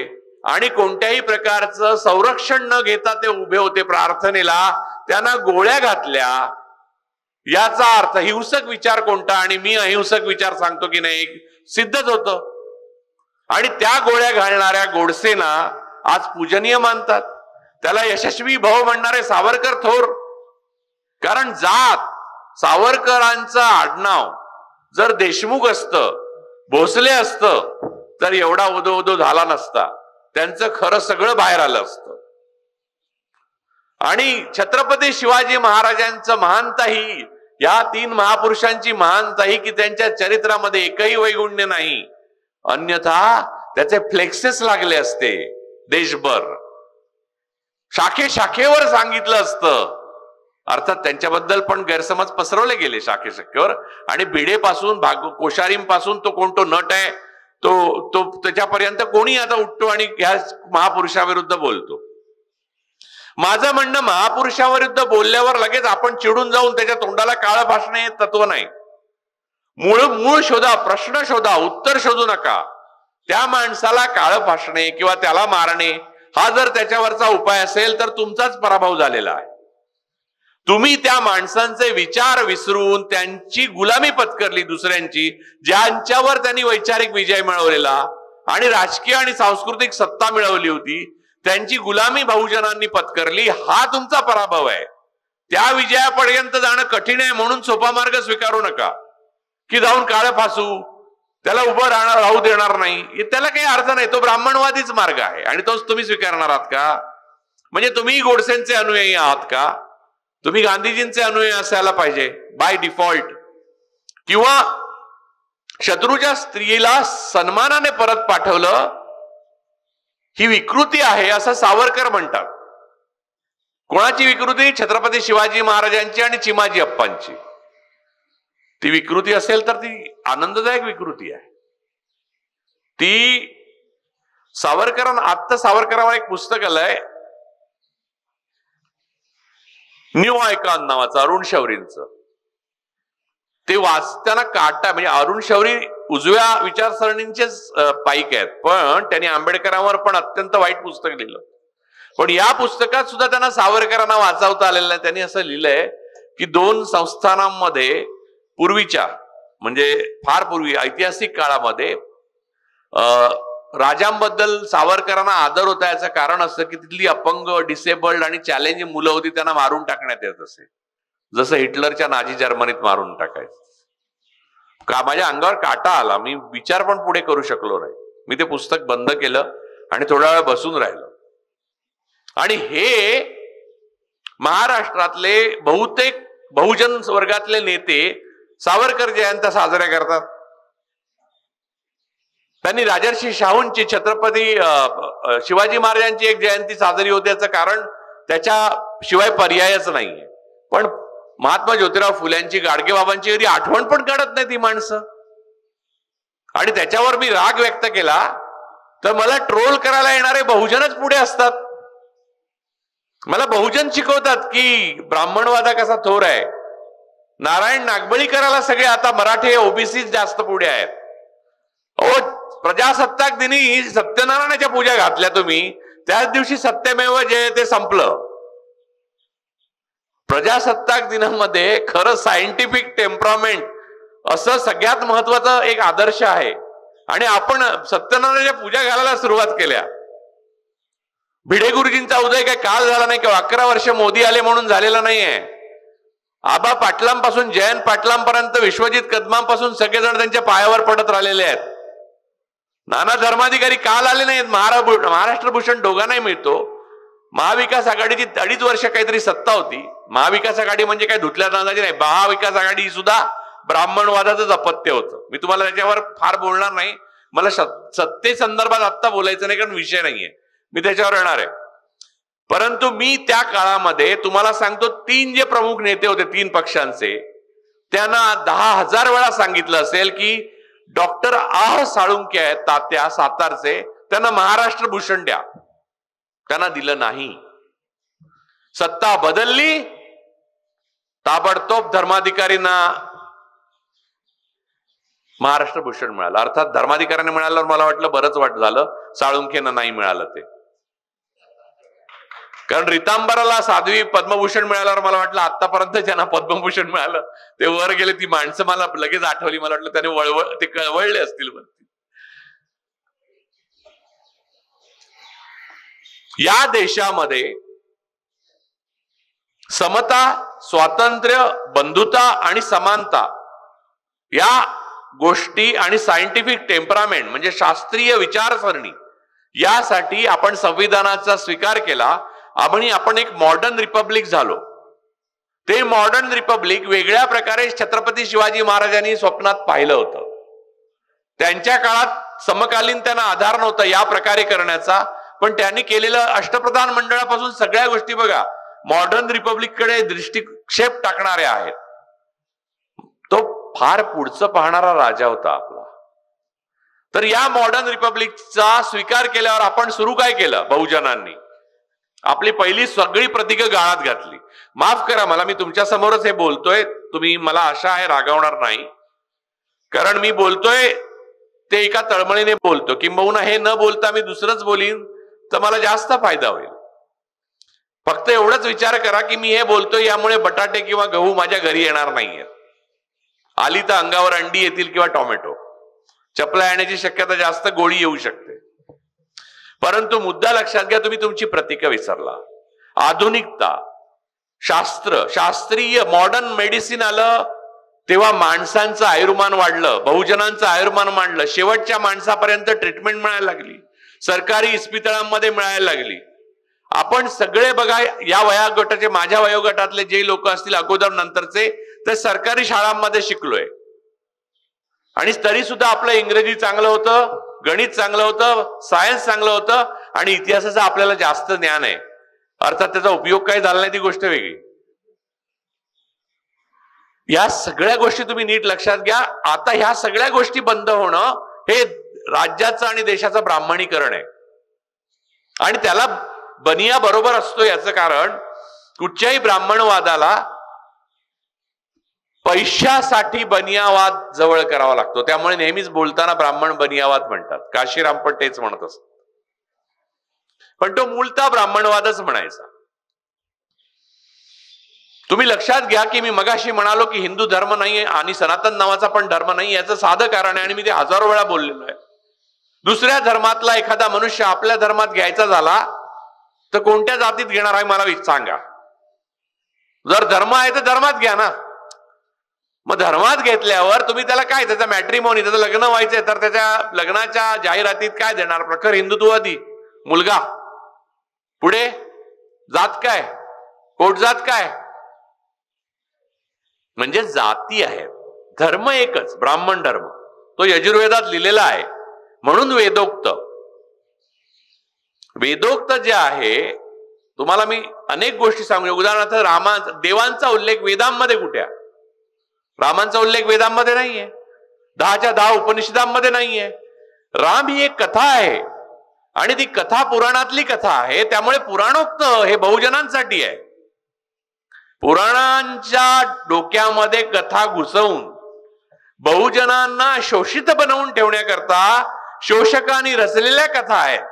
आणि कोणत्याही प्रकारचं संरक्षण न घेता ते उभे होते प्रार्थनेला. त्यांना गोळ्या घातल्या. याचा अर्थ हिंसक विचार कोणता आणि मी अहिंसक विचार सांगतो की नाही सिद्धच होतं. आणि त्या गोळ्या घालणाऱ्या गोडसेना आज पूजनीय मानतात. त्याला यशस्वी भाऊ म्हणणारे सावरकर थोर. कारण जात, सावरकरांचं आडनाव जर देशमुख असतं, भोसले असतं तर एवढा उदो उदो झाला नसता. त्यांचं खरं सगळं बाहेर आलं असतं. आणि छत्रपती शिवाजी महाराजांचं महानता ही, या 3 महापुरुषांची महानता ही की त्यांच्या चरित्रामध्ये एकही वैगुण्य नाही, अन्यथा त्याचे फ्लेक्सेस लागले असते देशभर, शाखे शाखेवर सांगितलं असतं. अर्थात त्यांच्याबद्दल पण गैरसमज पसरवले गेले शाखे शाखेवर. आणि भिडेपासून कोश्यारींपासून तो कोणतो नट आहे तो त्याच्यापर्यंत कोणी आता उठतो आणि ह्या महापुरुषाविरुद्ध बोलतो. माझं म्हणणं, महापुरुषाविरुद्ध बोलल्यावर लगेच आपण चिडून जाऊन त्याच्या तोंडाला काळं फासणे हे तत्व नाही. मूळ शोधा, प्रश्न शोधा, उत्तर शोधू नका. त्या माणसाला काळं फासणे किंवा त्याला मारणे हा जर त्याच्यावरचा उपाय असेल तर तुमचाच पराभव झालेला आहे. तुम्ही त्या माणसांचे विचार विसरून त्यांची गुलामी पत्करली दुसऱ्यांची, ज्यांच्यावर त्यांनी वैचारिक विजय मिळवलेला आणि राजकीय आणि सांस्कृतिक सत्ता मिळवली होती, त्यांची गुलामी बहुजनांनी पत्करली. हा तुमचा पराभव आहे. त्या विजयापर्यंत जाणं कठीण आहे म्हणून सोपा मार्ग स्वीकारू नका की जाऊन काळं फासू, त्याला उभं राहू देणार नाही. त्याला काही अर्थ नाही. तो ब्राह्मणवादीच मार्ग आहे आणि तोच तुम्ही स्वीकारणार आहात का? म्हणजे तुम्ही गोडसेंचे अनुयायी आहात का? तुम्ही गांधीजींचे अनुयायी असायला पाहिजे बाय डिफॉल्ट. किंवा शत्रूच्या स्त्रीला सन्मानाने परत पाठवलं ही विकृती आहे असं सावरकर म्हणतात. कोणाची विकृती? छत्रपती शिवाजी महाराजांची आणि चिमाजी अप्पांची. ती विकृती असेल तर ती आनंददायक विकृती आहे. ती सावरकरांना, आत्ता सावरकरांवर एक पुस्तक आलंय न्यू आयकॉन नावाचं अरुण शौरींचं, ते वाचताना काटा, म्हणजे अरुण शौरी उजव्या विचारसरणींचेच पाईक आहेत, पण त्यांनी आंबेडकरांवर पण अत्यंत वाईट पुस्तक लिहिलं. पण या पुस्तकात सुद्धा त्यांना सावरकरांना वाचवता आलेलं नाही. त्यांनी असं लिहिलंय की दोन संस्थानांमध्ये पूर्वीच्या, म्हणजे फार पूर्वी ऐतिहासिक काळामध्ये राजांबद्दल सावरकरांना आदर होता. याचं कारण असं की तिथली अपंग, डिसेबल्ड आणि चॅलेंजिंग मुलं होती, त्यांना मारून टाकण्यात येत असे, जसं हिटलरच्या नाझी जर्मनीत मारून टाकायचं. का माझ्या अंगावर काटा आला, मी विचार पण पुढे करू शकलो नाही. मी ते पुस्तक बंद केलं आणि थोडा वेळ बसून राहिलो. आणि हे महाराष्ट्रातले बहुतेक बहुजन वर्गातले नेते सावरकर जयंत्या साजऱ्या करतात. त्यांनी राजर्षी शाहूंची, छत्रपती शिवाजी महाराजांची एक जयंती साजरी होते, याचं कारण त्याच्याशिवाय पर्यायच नाहीये. पण महात्मा ज्योतिराव फुल्यांची, गाडगेबाबांची कधी आठवण पण काढत नाही ती माणसं. आणि त्याच्यावर मी राग व्यक्त केला तर मला ट्रोल करायला येणारे बहुजनच पुढे असतात. मला बहुजन शिकवतात की ब्राह्मणवादा कसा थोर आहे. नारायण नागबळीकराला सगळे आता मराठी ओबीसी जास्त पुढे आहेत. प्रजासत्ताक दिनी सत्यनारायणाच्या पूजा घातल्या तुम्ही, त्याच दिवशी सत्यमेव जयते संपलं. प्रजासत्ताक दिनामध्ये खरं सायंटिफिक टेम्परामेंट असं सगळ्यात महत्वाचं एक आदर्श आहे. आणि आपण सत्यनारायणाच्या पूजा घालायला सुरुवात केल्या. भिडे गुरुजींचा उदय काय काल झाला नाही, किंवा 11 वर्ष मोदी आले म्हणून झालेला नाहीये. आबा पाटलांपासून जयंत पाटलांपर्यंत, विश्वजित कदमांपासून सगळेजण त्यांच्या पायावर पडत राहिलेले आहेत. नाना धर्माधिकारी काल आले नाहीत. महाराष्ट्र भूषण दोघांनाही मिळतो. महाविकास आघाडीची 2.5 वर्ष काहीतरी सत्ता होती. महाविकास आघाडी म्हणजे काय धुतल्या नांदाची नाही. महाविकास आघाडी ही सुद्धा ब्राह्मणवादाचंच अपत्य होतं. मी तुम्हाला त्याच्यावर फार बोलणार नाही. मला सत्तेसंदर्भात आत्ता बोलायचं नाही, कारण विषय नाहीये. मी त्याच्यावर येणार आहे. परंतु मी त्या काळामध्ये तुम्हाला सांगतो, 3 जे प्रमुख नेते होते 3 पक्षांचे, त्यांना 10,000 वेळा सांगितलं असेल की डॉक्टर आह साळुंखे आहेत तात्या सातारचे, त्यांना महाराष्ट्र भूषण द्या. त्यांना दिलं नाही. सत्ता बदलली, ताबडतोब धर्माधिकारींना महाराष्ट्र भूषण मिळालं. अर्थात धर्माधिकाऱ्यांना मिळाल्यावर मला वाटलं बरंच वाट झालं, साळुंखेंना नाही मिळालं ते. कारण रितांबराला साध्वी पद्मभूषण मिळाल्यावर मला वाटलं आतापर्यंत ज्यांना पद्मभूषण मिळालं ते वर गेले. ती माणसं मला लगेच आठवली. मला वाटलं त्याने ते कळवळले असतील. या देशामध्ये समता, स्वातंत्र्य, बंधुता आणि समानता या गोष्टी आणि सायंटिफिक टेम्परामेंट म्हणजे शास्त्रीय विचारसरणी, यासाठी आपण संविधानाचा स्वीकार केला आणि आपण एक मॉडर्न रिपब्लिक झालो. ते मॉडर्न रिपब्लिक वेगळ्या प्रकारे छत्रपती शिवाजी महाराजांनी स्वप्नात पाहिलं होतं. त्यांच्या काळात समकालीन त्यांना आधार नव्हता या प्रकारे करण्याचा, पण त्यांनी केलेलं अष्टप्रधान मंडळापासून सगळ्या गोष्टी बघा मॉडर्न रिपब्लिककडे दृष्टिक्षेप टाकणाऱ्या आहेत. तो फार पुढचं पाहणारा राजा होता आपला. तर या मॉडर्न रिपब्लिकचा स्वीकार केल्यावर आपण सुरू काय केलं, बहुजनांनी आपली पहिली सगळी प्रतीकं गाळात घातली. माफ करा मला, मी तुमच्या समोरच हे बोलतोय. तुम्ही मला आशा आहे रागावणार नाही, कारण मी बोलतोय ते एका तळमळीने बोलतो. किंबहुना हे न बोलता मी दुसरंच बोलीन तर मला जास्त फायदा होईल. फक्त एवढंच विचार करा की मी हे बोलतोय यामुळे बटाटे किंवा गहू माझ्या घरी येणार नाहीये. आली तर अंगावर अंडी येतील किंवा टोमॅटो. चपला येण्याची शक्यता जास्त, गोळी येऊ शकते. परंतु मुद्दा लक्षात घ्या, तुम्ही तुमची प्रतीकं विसरला. आधुनिकता, शास्त्र, शास्त्रीय मॉडर्न मेडिसिन आलं तेव्हा माणसांचं आयुर्मान वाढलं, बहुजनांचं आयुर्मान वाढलं. शेवटच्या माणसापर्यंत ट्रीटमेंट मिळायला लागली, सरकारी इस्पितळांमध्ये मिळायला लागली. आपण सगळे बघा या वयोगटाचे, माझ्या वयोगटातले जे लोक असतील अगोदर नंतरचे, ते सरकारी शाळांमध्ये शिकलोय. आणि तरी सुद्धा आपलं इंग्रजी चांगलं होतं, गणित चांगलं होतं, सायन्स चांगलं होतं आणि इतिहासाचं आपल्याला जास्त ज्ञान आहे. अर्थात त्याचा उपयोग काय झाला नाही ती गोष्ट वेगळी. या सगळ्या गोष्टी तुम्ही नीट लक्षात घ्या. आता ह्या सगळ्या गोष्टी बंद होणं हे राज्याचं आणि देशाचं ब्राह्मणीकरण आहे. आणि त्याला बनिया बरोबर असतो. याचं कारण कुठच्याही ब्राह्मणवादाला पैशासाठी बनियावाद जवळ करावा लागतो. त्यामुळे नेहमीच बोलताना ब्राह्मण बनियावाद म्हणतात. काशीराम पण तेच म्हणत असत. पण तो मूळतः ब्राह्मणवादच म्हणायचा. तुम्ही लक्षात घ्या की मी मगाशी म्हणालो की हिंदू धर्म नाहीये आणि सनातन नावाचा पण धर्म नाही. याचं साधं कारण आहे आणि मी ते हजारो वेळा बोललेलो आहे. दुसऱ्या धर्मातला एखादा मनुष्य आपल्या धर्मात घ्यायचा झाला तर कोणत्या जातीत घेणार आहे मला सांगा. जर धर्म आहे तर धर्मात घ्या ना. मग धर्मात घेतल्यावर तुम्ही त्याला काय, त्याचा मॅट्रिमोनी, त्याचं लग्न व्हायचंय तर त्याच्या लग्नाच्या जाहिरातीत काय देणार? प्रखर हिंदुत्ववादी मुलगा. पुढे जात काय, पोटजात काय, म्हणजे जाती आहेत. धर्म एकच, ब्राह्मण धर्म. तो यजुर्वेदात लिहिलेला आहे. म्हणून वेदोक्त. वेदोक्त जे आहे, तुम्हाला मी अनेक गोष्टी सांगू. उदाहरणार्थ देवांचा उल्लेख वेदांमध्ये कुठे आहे? रामांचा उल्लेख वेदांमध्ये नाहीये. 10च्या 10 उपनिषदांमध्ये नाहीये. राम ही एक कथा आहे आणि ती कथा पुराणातली कथा आहे. त्यामुळे पुराणोक्त हे बहुजनांसाठी आहे. पुराणांच्या डोक्यामध्ये कथा घुसवून बहुजनांना शोषित बनवून ठेवण्याकरता शोषकांनी रचलेल्या कथा आहेत,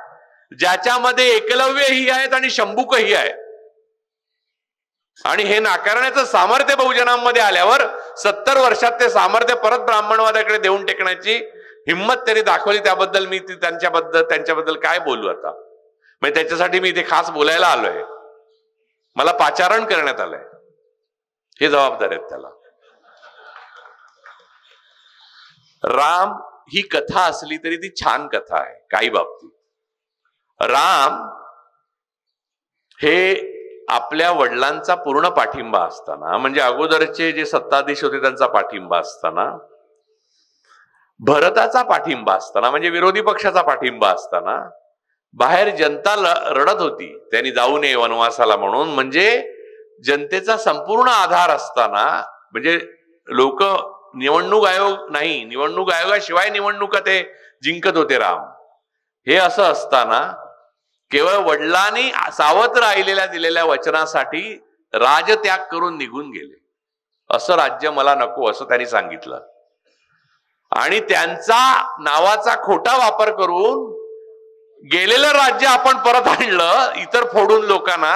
ज्याच्यामध्ये एकलव्यही आहेत आणि शंभुकही आहे. आणि हे नाकारण्याचं सामर्थ्य बहुजनांमध्ये आल्यावर 70 वर्षात ते सामर्थ्य परत ब्राह्मणवादाकडे देऊन टेकण्याची हिंमत त्यांनी दाखवली. त्याबद्दल मी त्यांच्याबद्दल काय बोलू आता. म्हणजे त्याच्यासाठी मी इथे खास बोलायला आलोय. मला पाचारण करण्यात आलंय. हे जबाबदार आहेत त्याला. राम ही कथा असली तरी ती छान कथा आहे काही बाबतीत. राम हे आपल्या वडिलांचा पूर्ण पाठिंबा असताना, म्हणजे अगोदरचे जे सत्ताधीश होते त्यांचा पाठिंबा असताना, भरताचा पाठिंबा असताना, म्हणजे विरोधी पक्षाचा पाठिंबा असताना, बाहेर जनता रडत होती त्यांनी जाऊ नये वनवासाला म्हणून, म्हणजे जनतेचा संपूर्ण आधार असताना, म्हणजे लोक निवडणूक आयोग नाही, निवडणूक आयोगाशिवाय निवडणुका ते जिंकत होते राम. हे असं असताना केवळ वडिलांनी सावध राहिलेल्या दिलेल्या वचनासाठी राजत्याग करून निघून गेले. असं राज्य मला नको असं त्यांनी सांगितलं. आणि त्यांचा नावाचा खोटा वापर करून गेलेलं राज्य आपण परत आणलं इतर फोडून लोकांना.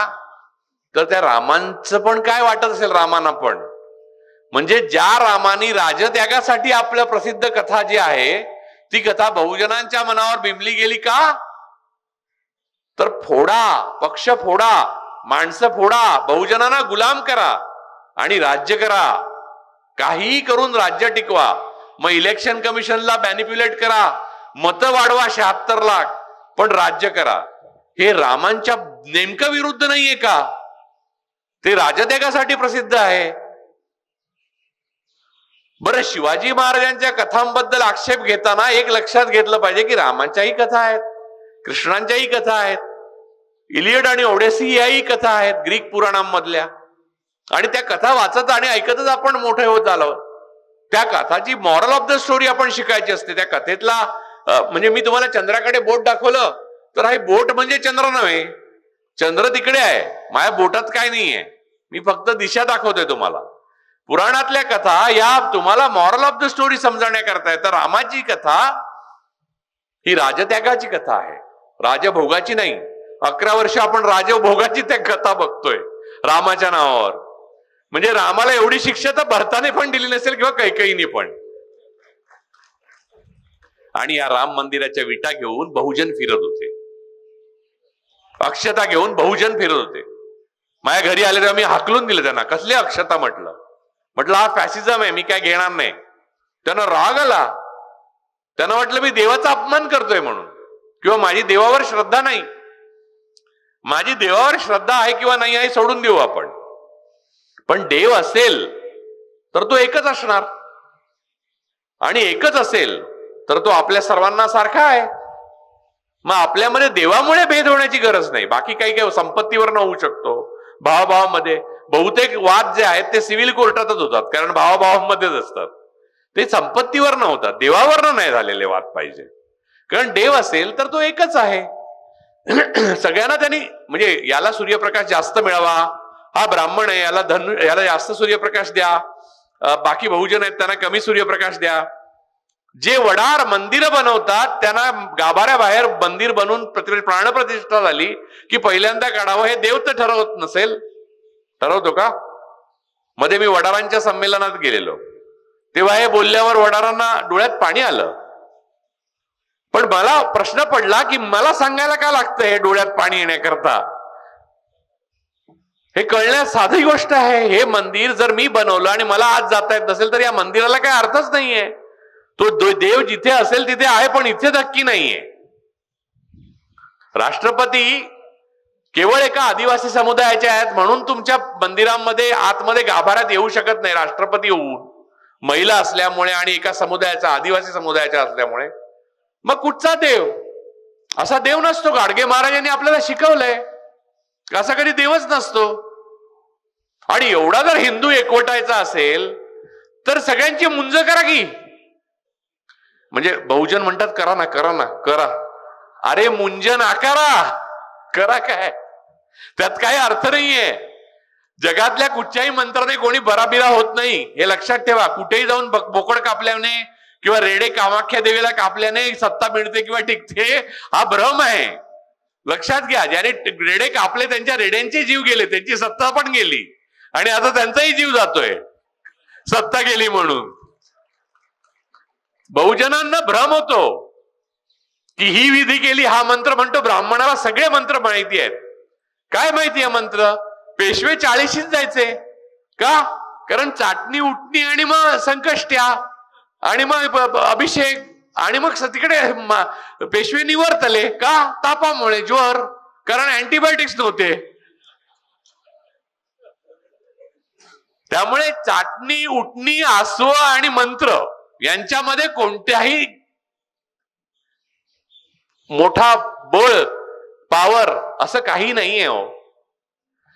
तर त्या रामांचं पण काय वाटत असेल रामांना पण. म्हणजे ज्या रामानी राजत्यागासाठी आपलं प्रसिद्ध कथा जी आहे ती कथा बहुजनांच्या मनावर बिंबली गेली का? तर फोडा, पक्ष फोडा, माणसं फोडा, बहुजनांना गुलाम करा आणि राज्य करा. काहीही करून राज्य टिकवा. मग इलेक्शन कमिशनला मॅनिप्युलेट करा, मतं वाढवा 76 लाख, पण राज्य करा. हे रामांच्या नेमकं विरुद्ध नाहीये का? ते राजत्यागासाठी प्रसिद्ध आहे. बरं, शिवाजी महाराजांच्या कथांबद्दल आक्षेप घेताना एक लक्षात घेतलं पाहिजे की रामांच्याही कथा आहेत, कृष्णांच्याही कथा आहेत, इलियड आणि ओडेसी याही कथा आहेत ग्रीक पुराणांमधल्या. आणि त्या कथा वाचत आणि ऐकतच आपण मोठे होत आलो. त्या कथाची मॉरल ऑफ द स्टोरी आपण शिकायची असते. त्या कथेतला म्हणजे मी तुम्हाला चंद्राकडे बोट दाखवलं तर हा बोट म्हणजे चंद्र नव्हे, चंद्र तिकडे आहे, माझ्या बोटात काय नाहीये, मी फक्त दिशा दाखवतोय तुम्हाला. पुराणातल्या कथा या तुम्हाला मॉरल ऑफ द स्टोरी समजण्याकरता. तर रामाची कथा ही राजत्यागाची कथा आहे, राजभोगाची नाही. 11 वर्ष आपण राजभोगाची त्या कथा बघतोय रामाच्या नावावर. म्हणजे रामाला एवढी शिक्षा तर भरताने पण दिली नसेल किंवा कैकेयीने पण. आणि या राम मंदिराच्या विटा घेऊन बहुजन फिरत होते, अक्षता घेऊन बहुजन फिरत होते. माझ्या घरी आले तेव्हा मी हाकलून दिलं त्यांना. कसले अक्षता म्हटलं हा फॅसिझम आहे, मी काय घेणार नाही. त्यांना राग आला. त्यांना वाटलं मी देवाचा अपमान करतोय म्हणून, किंवा माझी देवावर श्रद्धा नाही. माझी देवावर श्रद्धा आहे किंवा नाही आहे सोडून देऊ आपण, पण देव असेल तर तो एकच असणार. आणि एकच असेल तर तो आपल्या सर्वांना सारखा आहे. मग आपल्यामध्ये देवामुळे भेद होण्याची गरज नाही. बाकी काही काही संपत्तीवर होऊ शकतो, भावाभावामध्ये. बहुतेक वाद जे आहेत ते सिव्हिल कोर्टातच होतात, कारण भावाभावांमध्येच असतात. ते संपत्तीवर न होतात, देवावर नाही झालेले वाद पाहिजे. कारण देव असेल तर तो एकच आहे. सगळ्यांना त्यांनी म्हणजे याला सूर्यप्रकाश जास्त मिळावा, हा ब्राह्मण आहे, याला जास्त सूर्यप्रकाश द्या, बाकी बहुजन आहेत त्यांना कमी सूर्यप्रकाश द्या. जे वडार मंदिर बनवतात त्यांना गाभाऱ्या बाहेर मंदिर बनवून प्राणप्रतिष्ठा झाली की पहिल्यांदा काढावं. हे देव तर ठरवत नसेल, ठरवतो का? मध्ये मी वडारांच्या संमेलनात गेलेलो तेव्हा हे बोलल्यावर वडारांना डोळ्यात पाणी आलं. पण मला प्रश्न पडला की मला सांगायला का लागतं हे डोळ्यात पाणी येण्याकरता? हे कळण्यात साधी गोष्ट आहे. हे मंदिर जर मी बनवलं आणि मला आज जाता येत नसेल तर या मंदिराला काय अर्थच नाहीये. तो देव जिथे असेल तिथे आहे, पण इथे नक्की नाहीये. राष्ट्रपती केवळ एका आदिवासी समुदायाचे आहेत म्हणून तुमच्या मंदिरांमध्ये आतमध्ये गाभाऱ्यात येऊ शकत नाही राष्ट्रपती होऊन, महिला असल्यामुळे आणि एका समुदायाचा, आदिवासी समुदायाचा असल्यामुळे. मग कुठचा देव? असा देव नसतो. गाडगे महाराजांनी आपल्याला शिकवलंय असा कधी देवच नसतो. आणि एवढा जर हिंदू एकवटायचा असेल तर सगळ्यांची मुंज करा की. म्हणजे बहुजन म्हणतात करा ना करा ना करा. अरे मुंज नाकारा, करा काय? त्यात काही अर्थ नाहीये. जगातल्या कुठच्याही मंत्राने कोणी बराबिरा होत नाही, हे लक्षात ठेवा. कुठेही जाऊन बोकड कापल्याने किंवा रेडे कामाख्या देवीला कापल्याने सत्ता मिळते किंवा टिकते, हा भ्रम आहे. लक्षात घ्या. ज्याने रेडे कापले त्यांच्या रेड्यांचे जीव गेले, त्यांची सत्ता पण गेली आणि आता त्यांचाही जीव जातोय सत्ता गेली म्हणून. बहुजनांना भ्रम होतो की ही विधी केली, हा मंत्र म्हणतो. ब्राह्मणाला सगळे मंत्र माहिती आहेत. काय माहिती आहे मंत्र? पेशवे 40शीच जायचे का? कारण चाटणी उठणी आणि मग संकष्ट्या आणि मग अभिषेक आणि मग तिकडे पेशवे निवर्तले का? तापामुळे, ज्वर, कारण अँटीबायोटिक्स नव्हते. त्यामुळे चाटणी उठणी आसव आणि मंत्र यांच्यामध्ये कोणत्याही मोठा बळ, पॉवर असं काही नाहीये हो.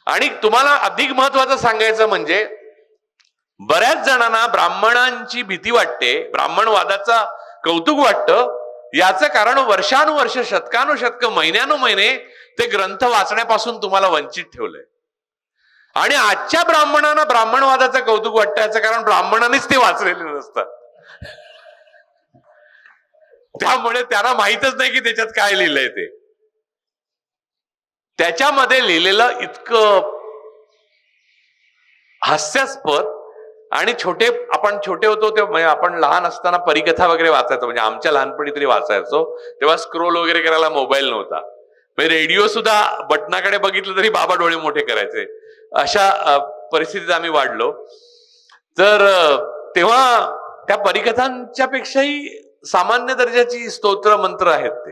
आणि तुम्हाला अधिक महत्वाचं सांगायचं म्हणजे बऱ्याच जणांना ब्राह्मणांची भीती वाटते, ब्राह्मणवादाचा कौतुक वाटतं. याचं कारण वर्षानुवर्ष, शतकानुशतक, महिन्यानुमहिने ते ग्रंथ वाचण्यापासून तुम्हाला वंचित ठेवलंय. आणि आजच्या ब्राह्मणांना ब्राह्मणवादाचं कौतुक वाटतं याचं कारण ब्राह्मणांनीच ते वाचलेले नसतात. त्यामुळे त्यांना माहितच नाही की त्याच्यात काय लिहिलंय ते. त्याच्यामध्ये लिहिलेलं इतकं हास्यास्पद आणि आपण छोटे होतो ते, आपण लहान असताना परिकथा वगैरे वाचायचो. म्हणजे आमच्या लहानपणी तरी वाचायचो. तेव्हा स्क्रोल वगैरे करायला मोबाईल नव्हता. रेडिओ सुद्धा बटनाकडे बघितलं तरी बाबा डोळे मोठे करायचे. अशा परिस्थितीत आम्ही वाढलो. तर तेव्हा त्या परिकथांच्या पेक्षाही सामान्य दर्जाची स्तोत्र मंत्र आहेत ते.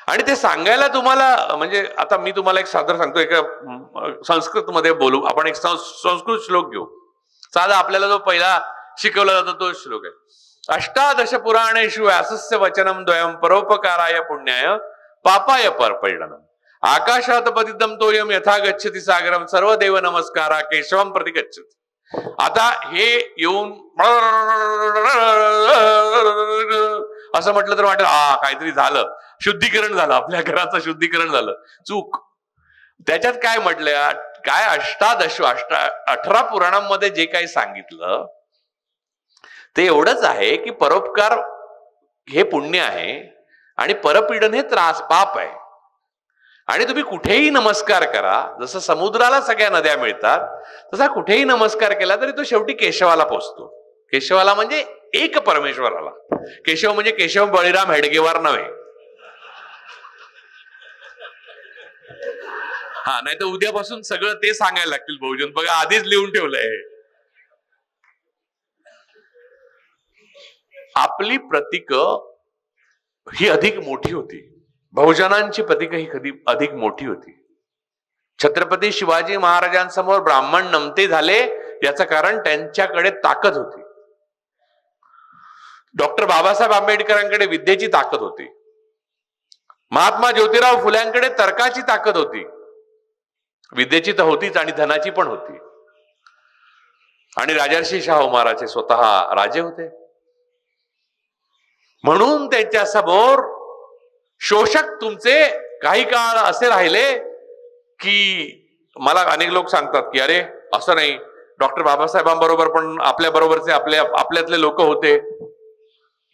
आणि ते सांगायला तुम्हाला, म्हणजे आता मी तुम्हाला एक सादर सांगतो. एका संस्कृत मध्ये बोलू आपण. एक संस्कृत श्लोक घेऊ. साधा आपल्याला जो पहिला शिकवला जातो तो श्लोक आहे. अष्टादश पुराणेषु व्यासस्य वचनम द्वयम परोपकाराय पुण्याय पापाय परपीडनम आकाशात पतितम तोयम यथा गच्छति सागरम सर्व देव नमस्कारा केशवम प्रति गच्छति. आता हे येऊन असं म्हटलं तर वाटेल काहीतरी झालं, शुद्धीकरण झालं, आपल्या घराचं शुद्धीकरण झालं. चूक. त्याच्यात काय म्हटलंय? काय 18 पुराणांमध्ये जे काही सांगितलं ते एवढंच आहे की परोपकार हे पुण्य आहे आणि परपीडन हे त्रास, पाप आहे. आणि तुम्ही कुठेही नमस्कार करा, जसं समुद्राला सगळ्या नद्या मिळतात तसा कुठेही नमस्कार केला तरी तो शेवटी केशवाला पोचतो. केशवाला म्हणजे एक परमेश्वराला. केशव म्हणजे केशव बळीराम हेडगेवार नव्हे. हा, नाही तर उद्यापासून सगळं ते सांगायला लागतील बहुजन. बघा आधीच लिहून ठेवलंय. आपली प्रतीक ही अधिक मोठी होती. बहुजनांची प्रतीक ही कधी अधिक मोठी होती. छत्रपती शिवाजी महाराजांसमोर ब्राह्मण नमते झाले याचं कारण त्यांच्याकडे ताकद होती. डॉक्टर बाबासाहेब आंबेडकरांकडे विद्येची ताकद होती. महात्मा ज्योतिराव फुल्यांकडे तर्काची ताकद होती. विद्येची तर होतीच आणि धनाची पण होती. आणि राजर्षी शाहू महाराज स्वतः राजे होते. म्हणून त्यांच्या समोर शोषक तुमचे काही काळ असे राहिले की मला अनेक लोक सांगतात की अरे असं नाही, डॉक्टर बाबासाहेबांबरोबर पण आपल्या बरोबरचे आपल्यातले लोक होते,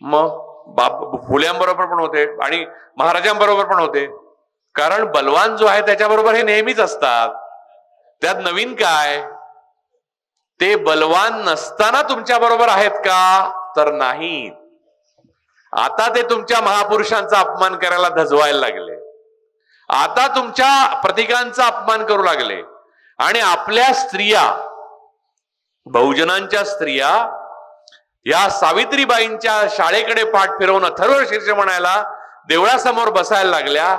मग फुल्यांबरोबर पण होते आणि महाराजांबरोबर पण होते. कारण बलवान जो आहे त्याच्याबरोबर हे नेहमीच असतात. त्यात नवीन काय? ते बलवान नसताना तुमच्या बरोबर आहेत का? तर नाही. आता ते तुमच्या महापुरुषांचा अपमान करायला धजवायला लागले. आता तुमच्या प्रतीकांचा अपमान करू लागले. आणि आपल्या स्त्रिया, बहुजनांच्या स्त्रिया या सावित्रीबाईंच्या शाळेकडे पाठ फिरवून अथर्व शीर्ष म्हणायला देवळासमोर बसायला लागल्या,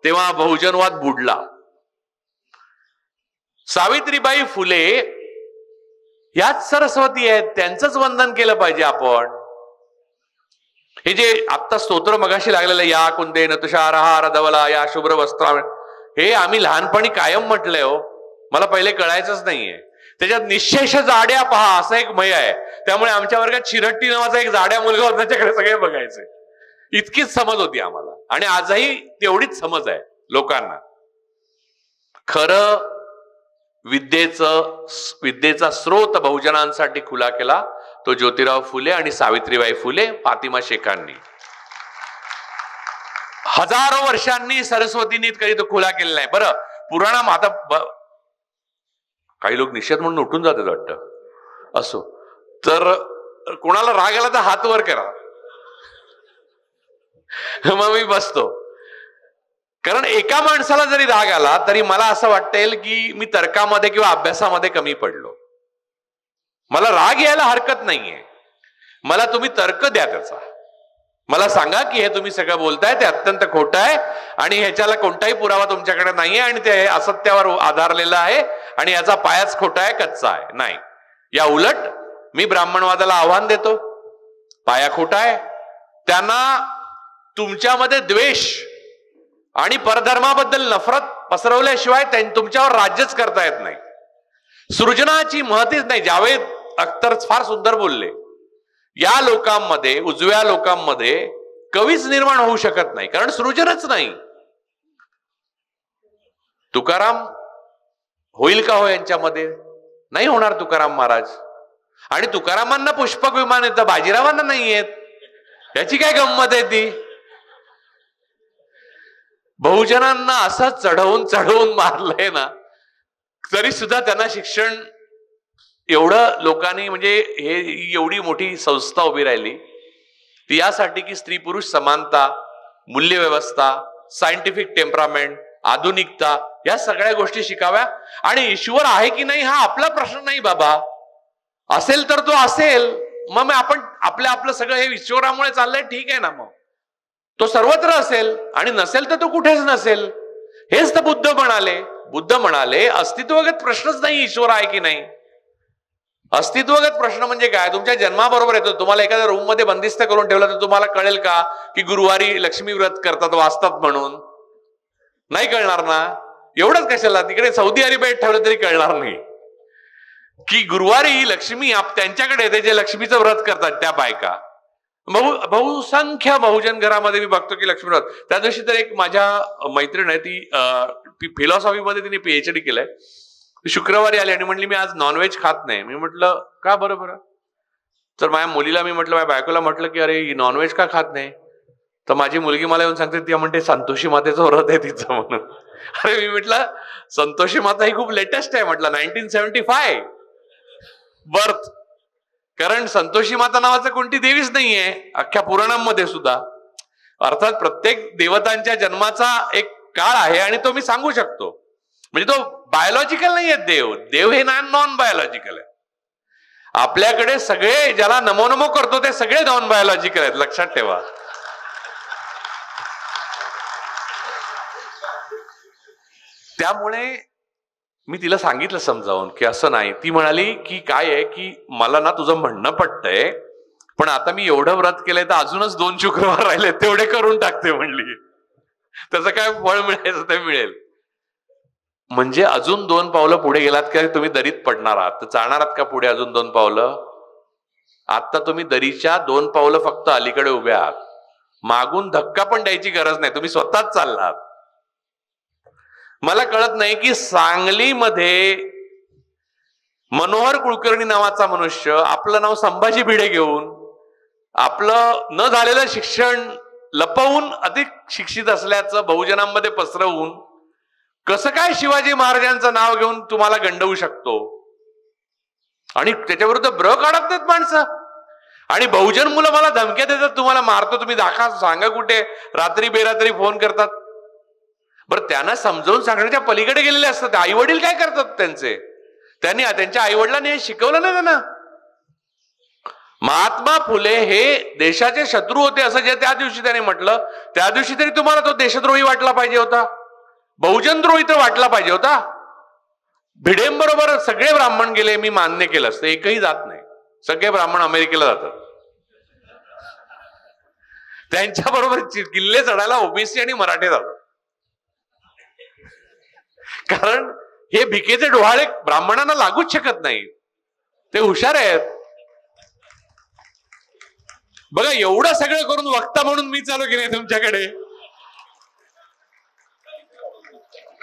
तेव्हा बहुजनवाद बुडला. सावित्रीबाई फुले याच सरस्वती आहेत, त्यांचंच वंदन केलं पाहिजे आपण. हे जे आत्ता स्तोत्र मगाशी लागलेलं, या कुंदेन तुषारहार धवला या शुभ्र वस्त्र, हे आम्ही लहानपणी कायम म्हटलंय हो. मला पहिले कळायचंच नाहीये. त्याच्यात निशेष जाड्या पहा असं एक मय आहे. त्यामुळे आमच्या वर्गात शिरट्टी नावाचा एक जाड्या मुलगा होता, त्याच्याकडे सगळे बघायचे. इतकीच समज होती आम्हाला, आणि आजही तेवढीच समज आहे लोकांना. खरं विद्येचा स्रोत बहुजनांसाठी खुला केला तो ज्योतिराव फुले आणि सावित्रीबाई फुले, फातिमा शेखांनी. हजारो वर्षांनी सरस्वतींनी कधी तो खुला केलेला आहे. बरं, पुराणा आता काही लोक निषेध म्हणून उठून जातात वाटतं. असो, तर कोणाला राग आला तर हात वर करा, मग मी बसतो. कारण एका माणसाला जरी राग आला तरी मला असं वाटेल की मी तर्कामध्ये किंवा अभ्यासामध्ये कमी पडलो. मला राग यायला हरकत नाहीये, मला तुम्ही तर्क द्या त्याचा. मला सांगा की हे तुम्ही सगळं बोलताय ते अत्यंत खोटं आहे आणि ह्याच्याला कोणताही पुरावा तुमच्याकडे नाहीये आणि ते असत्यावर आधारलेलं आहे आणि याचा पायाच खोटा आहे, कच्चा आहे. नाही, या उलट मी ब्राह्मणवादाला आव्हान देतो. पाया खोटा आहे, त्यांना तुमच्यामध्ये द्वेष आणि परधर्माबद्दल नफरत पसरवल्याशिवाय तुमच्यावर राज्यच करता येत नाही. सृजनाची महतीच नाही. जावेद अख्तर फार सुंदर बोलले, या लोकांमध्ये, उजव्या लोकांमध्ये कवीच निर्माण होऊ शकत नाही, कारण सृजनच नाही. तुकाराम होईल का हो यांच्यामध्ये? नाही होणार तुकाराम महाराज. आणि तुकारामांना पुष्पक विमान येतं, बाजीरावांना नाही येत. याची काय गंमत आहे ती? बहुजनांना असं चढवून चढवून मारलंय ना, तरी सुद्धा त्यांना शिक्षण एवढं लोकांनी, म्हणजे हे एवढी मोठी संस्था उभी राहिली ती यासाठी की स्त्री पुरुष समानता, मूल्यव्यवस्था, सायंटिफिक टेम्परामेंट, आधुनिकता, या सगळ्या गोष्टी शिकाव्या. आणि ईश्वर आहे की नाही हा आपला प्रश्न नाही बाबा. असेल तर तो असेल, मग आपण आपलं सगळं हे ईश्वरामुळे चाललंय, ठीक आहे ना. मग तो सर्वत्र असेल आणि नसेल तर तो कुठेच नसेल. हेच तर बुद्ध म्हणाले अस्तित्वगत प्रश्नच नाही ईश्वर आहे की नाही. अस्तित्वगत प्रश्न म्हणजे काय? तुमच्या जन्माबरोबर येतो. तुम्हाला एखाद्या रूम मध्ये बंदिस्त करून ठेवलं तर तुम्हाला कळेल का की गुरुवारी लक्ष्मी व्रत करतात, वाचतात म्हणून? नाही कळणार ना. एवढंच कशाला, तिकडे सौदी अरेबियात ठेवलं तरी कळणार नाही की गुरुवारी लक्ष्मी त्यांच्याकडे येते जे लक्ष्मीचं व्रत करतात त्या बायका. बहुसंख्य बहुजन घरामध्ये मी बघतो की लक्ष्मी व्रत. त्या दिवशी तर एक माझ्या मैत्रीण आहे, ती फिलॉसॉफीमध्ये तिने पीएचडी केलंय. शुक्रवारी आली आणि म्हणली मी आज नॉनव्हेज खात नाही. मी म्हटलं का बरं? तर माझ्या मुलीला मी म्हटलं, माझ्या बायकोला म्हटलं की अरे नॉनव्हेज का खात नाही? तर माझी मुलगी मला येऊन सांगते, ती म्हणते संतोषी मातेचं व्रत आहे तिचं म्हणून. अरे मी म्हटलं संतोषी माता ही खूप लेटेस्ट आहे म्हटलं, 1975 बर्थ. कारण संतोषी माता नावाचं कोणती देवीच नाहीये अख्ख्या पुराणांमध्ये सुद्धा. अर्थात प्रत्येक देवतांच्या जन्माचा एक काळ आहे आणि तो मी सांगू शकतो. म्हणजे तो बायोलॉजिकल नाहीये. देव हे नॉन बायोलॉजिकल आहे. आपल्याकडे सगळे ज्याला नमो नमो करतो ते सगळे नॉन बायोलॉजिकल आहेत, लक्षात ठेवा. त्यामुळे मी तिला सांगितलं समजावून की असं नाही. ती म्हणाली की काय आहे की मला ना तुझं म्हणणं पटतंय, पण आता मी एवढं व्रत केलंय तर अजूनच 2 शुक्रवार राहिले, तेवढे करून टाकते म्हणली. त्याचं काय फळ मिळायचं ते मिळेल. म्हणजे अजून 2 पावलं पुढे गेलात का तुम्ही दरीत पडणार आहात. तर चालणार आहात का पुढे अजून 2 पावलं? आता तुम्ही दरीच्या 2 पावलं फक्त अलीकडे उभे आहात. मागून धक्का पण द्यायची गरज नाही, तुम्ही स्वतःच चाललात. मला कळत नाही की सांगलीमध्ये मनोहर कुलकर्णी नावाचा मनुष्य आपलं नाव संभाजी भिडे घेऊन आपलं न झालेलं शिक्षण लपवून अधिक शिक्षित असल्याचं बहुजनांमध्ये पसरवून कसं काय शिवाजी महाराजांचं नाव घेऊन तुम्हाला गंडवू शकतो आणि त्याच्याविरुद्ध ब्र काढत नाहीत माणसं. आणि बहुजन मुलं मला धमक्या देतात, तुम्हाला मारतो, तुम्ही दाखवा, सांगा कुठे, रात्री बेरात्री फोन करतात. बरं, त्यांना समजावून सांगण्याच्या पलीकडे गेलेले असतात. आई वडील काय करतात त्यांचे? त्यांनी त्यांच्या आई वडिलांनी हे शिकवलं नाही त्यांना. महात्मा फुले हे देशाचे शत्रू होते असं जे त्या दिवशी त्याने म्हटलं, त्या दिवशी तरी तुम्हाला तो देशद्रोही वाटला पाहिजे होता, बहुजनद्रोही तर वाटला पाहिजे होता. भिडेंबरोबर सगळे ब्राह्मण गेले, मी मान्य केलं असतं, एकही जात नाही. सगळे ब्राह्मण अमेरिकेला जातात. त्यांच्या बरोबर किल्ले चढायला ओबीसी आणि मराठे जातात. कारण हे भिकेचे डोहाळे ब्राह्मणांना लागूच शकत नाही. ते हुशार आहेत. बघा, एवढं सगळं करून वक्ता म्हणून मी चालू की नाही तुमच्याकडे.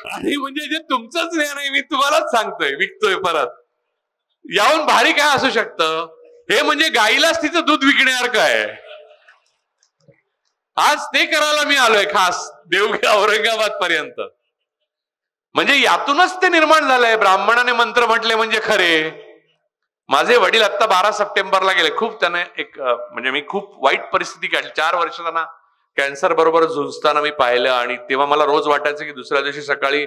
आणि म्हणजे जे तुमचंच ज्ञान आहे मी तुम्हालाच सांगतोय, विकतोय परत. याहून भारी काय असू शकतं? हे म्हणजे गाईलाच तिचं दूध विकण्यासारखं आहे. आज ते करायला मी आलोय खास देवगी औरंगाबाद पर्यंत. म्हणजे यातूनच ते निर्माण झालंय. ब्राह्मणाने मंत्र म्हटले म्हणजे खरे. माझे वडील आता 12 सप्टेंबरला गेले. खूप त्याने म्हणजे मी खूप वाईट परिस्थिती काढली. 4 वर्ष त्यांना कॅन्सर बरोबर झुंजताना मी पाहिलं. आणि तेव्हा मला रोज वाटायचं की दुसऱ्या दिवशी सकाळी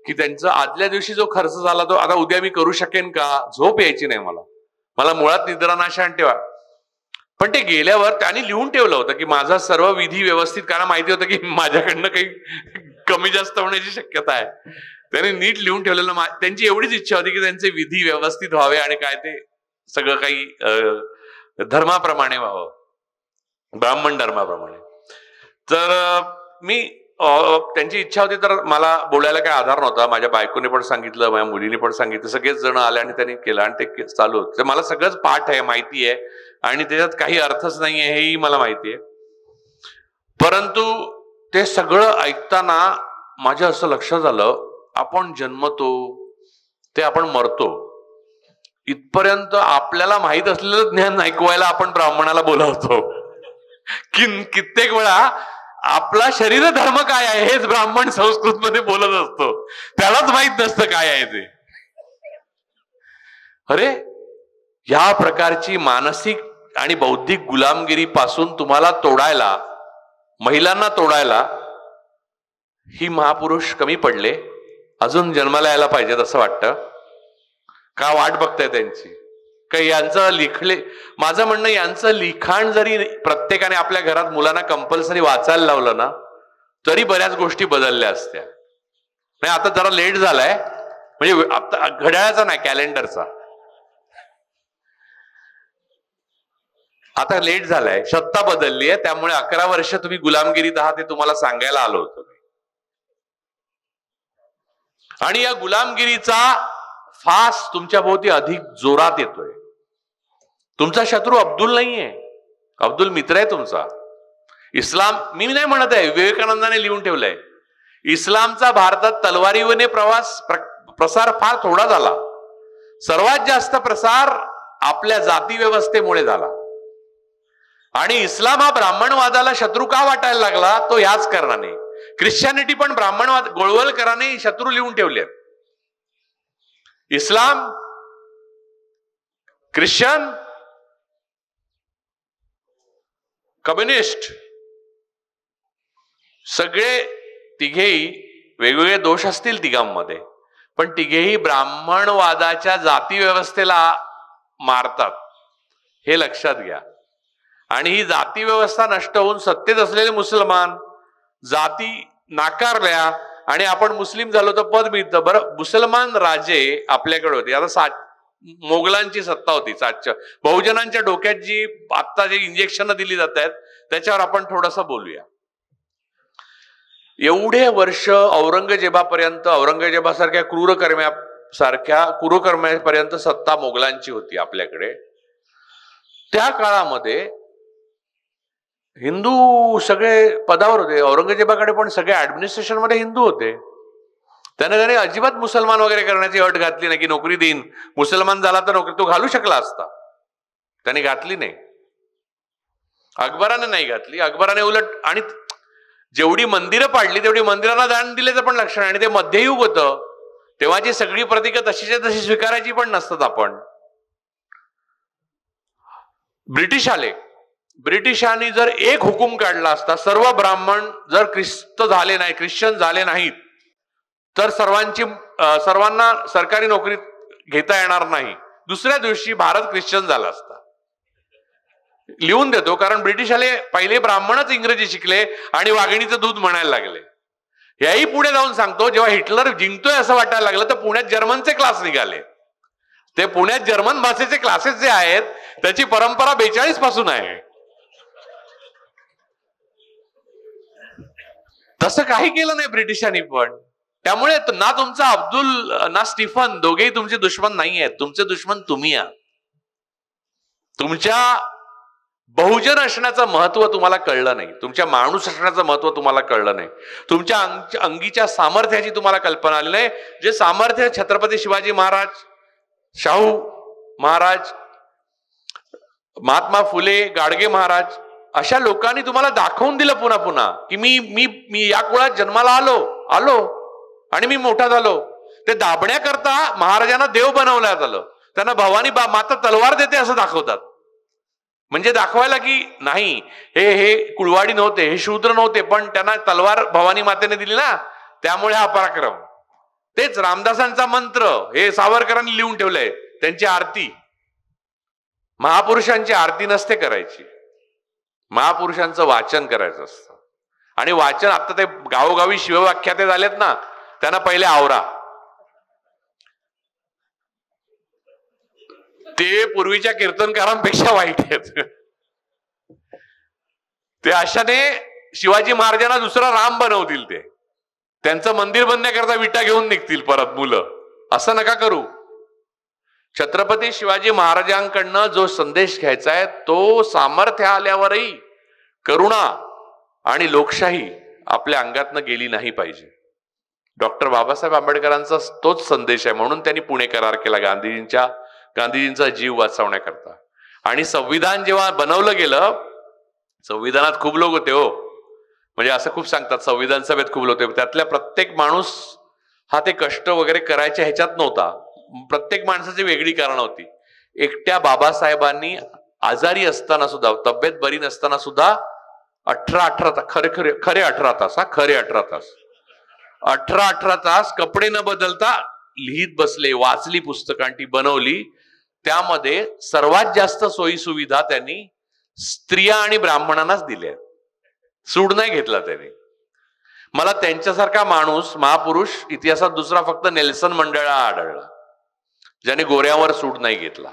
की त्यांचा आदल्या दिवशी जो खर्च झाला तो आता उद्या मी करू शकेन का. झोप यायची नाही मला मुळात निद्रानाश ठेवा. पण ते गेल्यावर त्यांनी लिहून ठेवलं होतं की माझा सर्व विधी व्यवस्थित, कारण माहिती होतं की माझ्याकडनं काही कमी जास्त होण्याची शक्यता आहे. त्यांनी नीट लिहून ठेवलेलं. त्यांची एवढीच इच्छा होती की त्यांचे विधी व्यवस्थित व्हावे आणि काय ते सगळं काही धर्माप्रमाणे व्हावं, ब्राह्मण धर्माप्रमाणे. तर मी त्यांची इच्छा होती. तर मला बोलायला काही आधार नव्हता. माझ्या बायकोने पण सांगितलं, माझ्या मुलीने पण सांगितलं, सगळेच जण आले आणि त्यांनी केलं आणि ते चालू होतं. मला सगळंच पाठ आहे, माहिती आहे आणि त्याच्यात काही अर्थच नाहीये हेही मला माहिती आहे. परंतु ते सगळं ऐकताना माझ्या असं लक्षात आलं, आपण जन्मतो ते आपण मरतो इथपर्यंत आपल्याला माहित असलेलं ज्ञान ऐकवायला आपण ब्राह्मणाला बोलावतो. कित्येक वेळा आपला शरीर धर्म काय आहे हेच ब्राह्मण संस्कृत मध्ये बोलत असतो, त्यालाच माहित नसतं काय आहे ते. अरे, या प्रकारची मानसिक आणि बौद्धिक गुलामगिरी पासून तुम्हाला तोडायला, महिलांना तोडायला ही महापुरुष कमी पडले. अजून जन्माला यायला पाहिजेत असं वाटतं का? वाट बघताय त्यांची काही यांचं लिखले. माझं म्हणणं, यांचं लिखाण जरी प्रत्येकाने आपल्या घरात मुलांना कंपल्सरी वाचायला लावलं ना तरी बऱ्याच गोष्टी बदलल्या असत्या. नाही, आता जरा लेट झालाय, म्हणजे आता घड्याळाचा नाही, कॅलेंडरचा. आता लेट झालाय, सत्ता बदलली आहे, त्यामुळे 11 वर्ष तुम्ही गुलामगिरीत आहात हे तुम्हाला सांगायला आलो होतो. आणि या गुलामगिरीचा फास तुमच्या भोवती अधिक जोरात येतोय. तुमचा शत्रू अब्दुल नाहीये, अब्दुल मित्र आहे तुमचा. इस्लाम मी नाही म्हणत आहे, विवेकानंदाने लिहून ठेवलंय. इस्लामचा भारतात तलवारीने प्रसार फार थोडा झाला. सर्वात जास्त प्रसार आपल्या जाती व्यवस्थेमुळे झाला. आणि इस्लाम हा ब्राह्मणवादाला शत्रू का वाटायला लागला तो याच कारणाने. ख्रिश्चॅनिटी पण ब्राह्मणवाद गोळवलकरांनी शत्रू लिहून ठेवले. इस्लाम, ख्रिश्चन, कम्युनिस्ट सगळे तिघेही वेगवेगळे दोष असतील तिघांमध्ये, पण तिघेही ब्राह्मणवादाच्या जाती व्यवस्थेला मारतात, हे लक्षात घ्या. आणि ही जाती व्यवस्था नष्ट होऊन सत्तेत असलेले मुसलमान जाती नाकारल्या आणि आपण मुस्लिम झालो तर पद मिळतं. बरं, मुसलमान राजे आपल्याकडे होते. आता मोगलांची सत्ता होती 7च्या. बहुजनांच्या डोक्यात जी आता जे इंजेक्शन दिली जात आहेत त्याच्यावर आपण थोडस बोलूया. एवढे वर्ष औरंगजेबापर्यंत, औरंगजेबासारख्या क्रूरकर्म्यापर्यंत सत्ता मोगलांची होती आपल्याकडे. त्या काळामध्ये हिंदू सगळे पदावर होते. औरंगजेबाकडे पण सगळे ऍडमिनिस्ट्रेशन मध्ये हिंदू होते. त्याने अजिबात मुसलमान वगैरे करण्याची अट घातली नाही की नोकरी देईन, मुसलमान झाला तर नोकरी तो घालू शकला असता, त्याने घातली नाही. अकबराने नाही घातली. अकबराने उलट, आणि जेवढी मंदिरं पाडली तेवढी मंदिरांना दान दिल्याचं पण लक्षण. आणि ते मध्ययुग होतं, तेव्हाची सगळी प्रतीकं तशीच्या तशी स्वीकारायची पण नसतात. आपण ब्रिटिश आले, ब्रिटिशांनी जर एक हुकूम काढला असता, सर्व ब्राह्मण जर ख्रिश्चन झाले नाहीत तर सर्वांना सरकारी नोकरीत घेता येणार नाही, दुसऱ्या दिवशी भारत ख्रिश्चन झाला असता. लिहून देतो, कारण ब्रिटिशाले पहिले ब्राह्मणच इंग्रजी शिकले आणि वाघिणीचं दूध म्हणायला लागले. याही पुढे जाऊन सांगतो, जेव्हा हिटलर जिंकतोय असं वाटायला लागलं तर पुण्यात जर्मनचे क्लास निघाले. ते पुण्यात जर्मन भाषेचे क्लासेस जे आहेत त्याची परंपरा 42 पासून आहे. तसं काही केलं नाही ब्रिटिशांनी पण. त्यामुळे ना तुमचा अब्दुल ना स्टीफन दोघेही तुमचे दुश्मन नाही आहेत. तुमचे दुश्मन तुम्ही आहात. तुमच्या बहुजन असण्याचं महत्व तुम्हाला कळलं नाही, तुमच्या माणूस असण्याचं महत्व तुम्हाला कळलं नाही, तुमच्या अंगीच्या सामर्थ्याची तुम्हाला कल्पना आली नाही. जे सामर्थ्य छत्रपती शिवाजी महाराज, शाहू महाराज, महात्मा फुले, गाडगे महाराज अशा लोकांनी तुम्हाला दाखवून दिलं पुन्हा पुन्हा की मी या कुळात जन्माला आलो आणि मी मोठा झालो. ते दाबण्याकरता महाराजांना देव बनवण्यात आलं. त्यांना भवानी माता तलवार देते असं दाखवतात, म्हणजे दाखवायला की नाही हे कुळवाडी नव्हते, हे शूद्र नव्हते, पण त्यांना तलवार भवानी मातेने दिली ना, त्यामुळे हा पराक्रम. तेच रामदासांचा मंत्र हे सावरकरांनी लिहून ठेवलंय. त्यांची आरती, महापुरुषांची आरती नसते करायची, महापुरुषांचं वाचन करायचं असतं. आणि वाचन आता ते गावोगावी शिवव्याख्याते झालेत ना, त्यांना पहिले आवरा. ते पूर्वीच्या कीर्तनकारांपेक्षा वाईट आहेत. ते अशाने शिवाजी महाराजांना दुसरा राम बनवतील. ते त्यांचं मंदिर बनण्याकरता विटा घेऊन निघतील परत मुलं. असं नका करू. छत्रपती शिवाजी महाराजांकडनं जो संदेश घ्यायचा आहे तो सामर्थ्य आल्यावरही करुणा आणि लोकशाही आपल्या अंगातनं गेली नाही पाहिजे. डॉक्टर बाबासाहेब आंबेडकरांचा तोच संदेश आहे. म्हणून त्यांनी पुणे करार केला गांधीजींचा जीव वाचवण्याकरता. आणि संविधान जेव्हा बनवलं गेलं, संविधानात खूप लोक होते हो, म्हणजे असं खूप सांगतात संविधान सभेत खूप लोक होते, त्यातल्या प्रत्येक माणूस हा ते कष्ट वगैरे करायच्या ह्याच्यात नव्हता. प्रत्येक माणसाची वेगळी कारणं होती. एकट्या बाबासाहेबांनी आजारी असताना सुद्धा, तब्येत बरी नसताना सुद्धा 18 तास कपडे न बदलता लिहित बसले, वाचली पुस्तकांची बनवली. त्यामध्ये सर्वात जास्त सोयी सुविधा त्यांनी स्त्रिया आणि ब्राह्मणांनाच दिल्या. सूड नाही घेतला त्यांनी. मला त्यांच्यासारखा माणूस, महापुरुष इतिहासात दुसरा फक्त नेल्सन मंडेला आढळला, ज्याने गोऱ्यावर सूड नाही घेतला.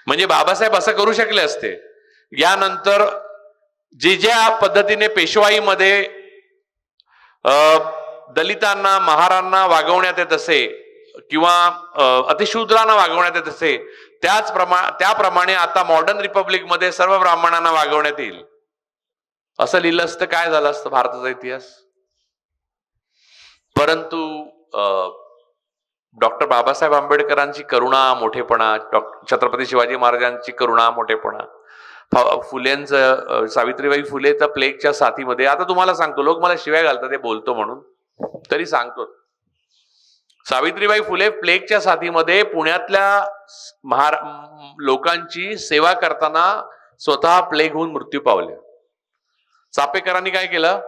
म्हणजे बाबासाहेब असं करू शकले असते. यानंतर ज्या पद्धतीने पेशवाईमध्ये दलितांना, महारांना वागवण्यात येत असे किंवा अतिशूद्रांना वागवण्यात येत असे, त्याप्रमाणे आता मॉडर्न रिपब्लिक मध्ये सर्व ब्राह्मणांना वागवण्यात येईल असं लिहिलं असतं, काय झालं असतं भारताचा इतिहास. परंतु डॉक्टर बाबासाहेब आंबेडकरांची करुणा, मोठेपणा, छत्रपती शिवाजी महाराजांची करुणा, मोठेपणा, फुलेंचं, सावित्रीबाई फुले तर प्लेगच्या साथीमध्ये, आता तुम्हाला सांगतो, लोक मला शिव्या घालतात ते बोलतो म्हणून, तरी सांगतो. सावित्रीबाई फुले प्लेगच्या साथीमध्ये पुण्यातल्या लोकांची सेवा करताना स्वतः प्लेग होऊन मृत्यू पावले. चापेकरांनी काय केलं?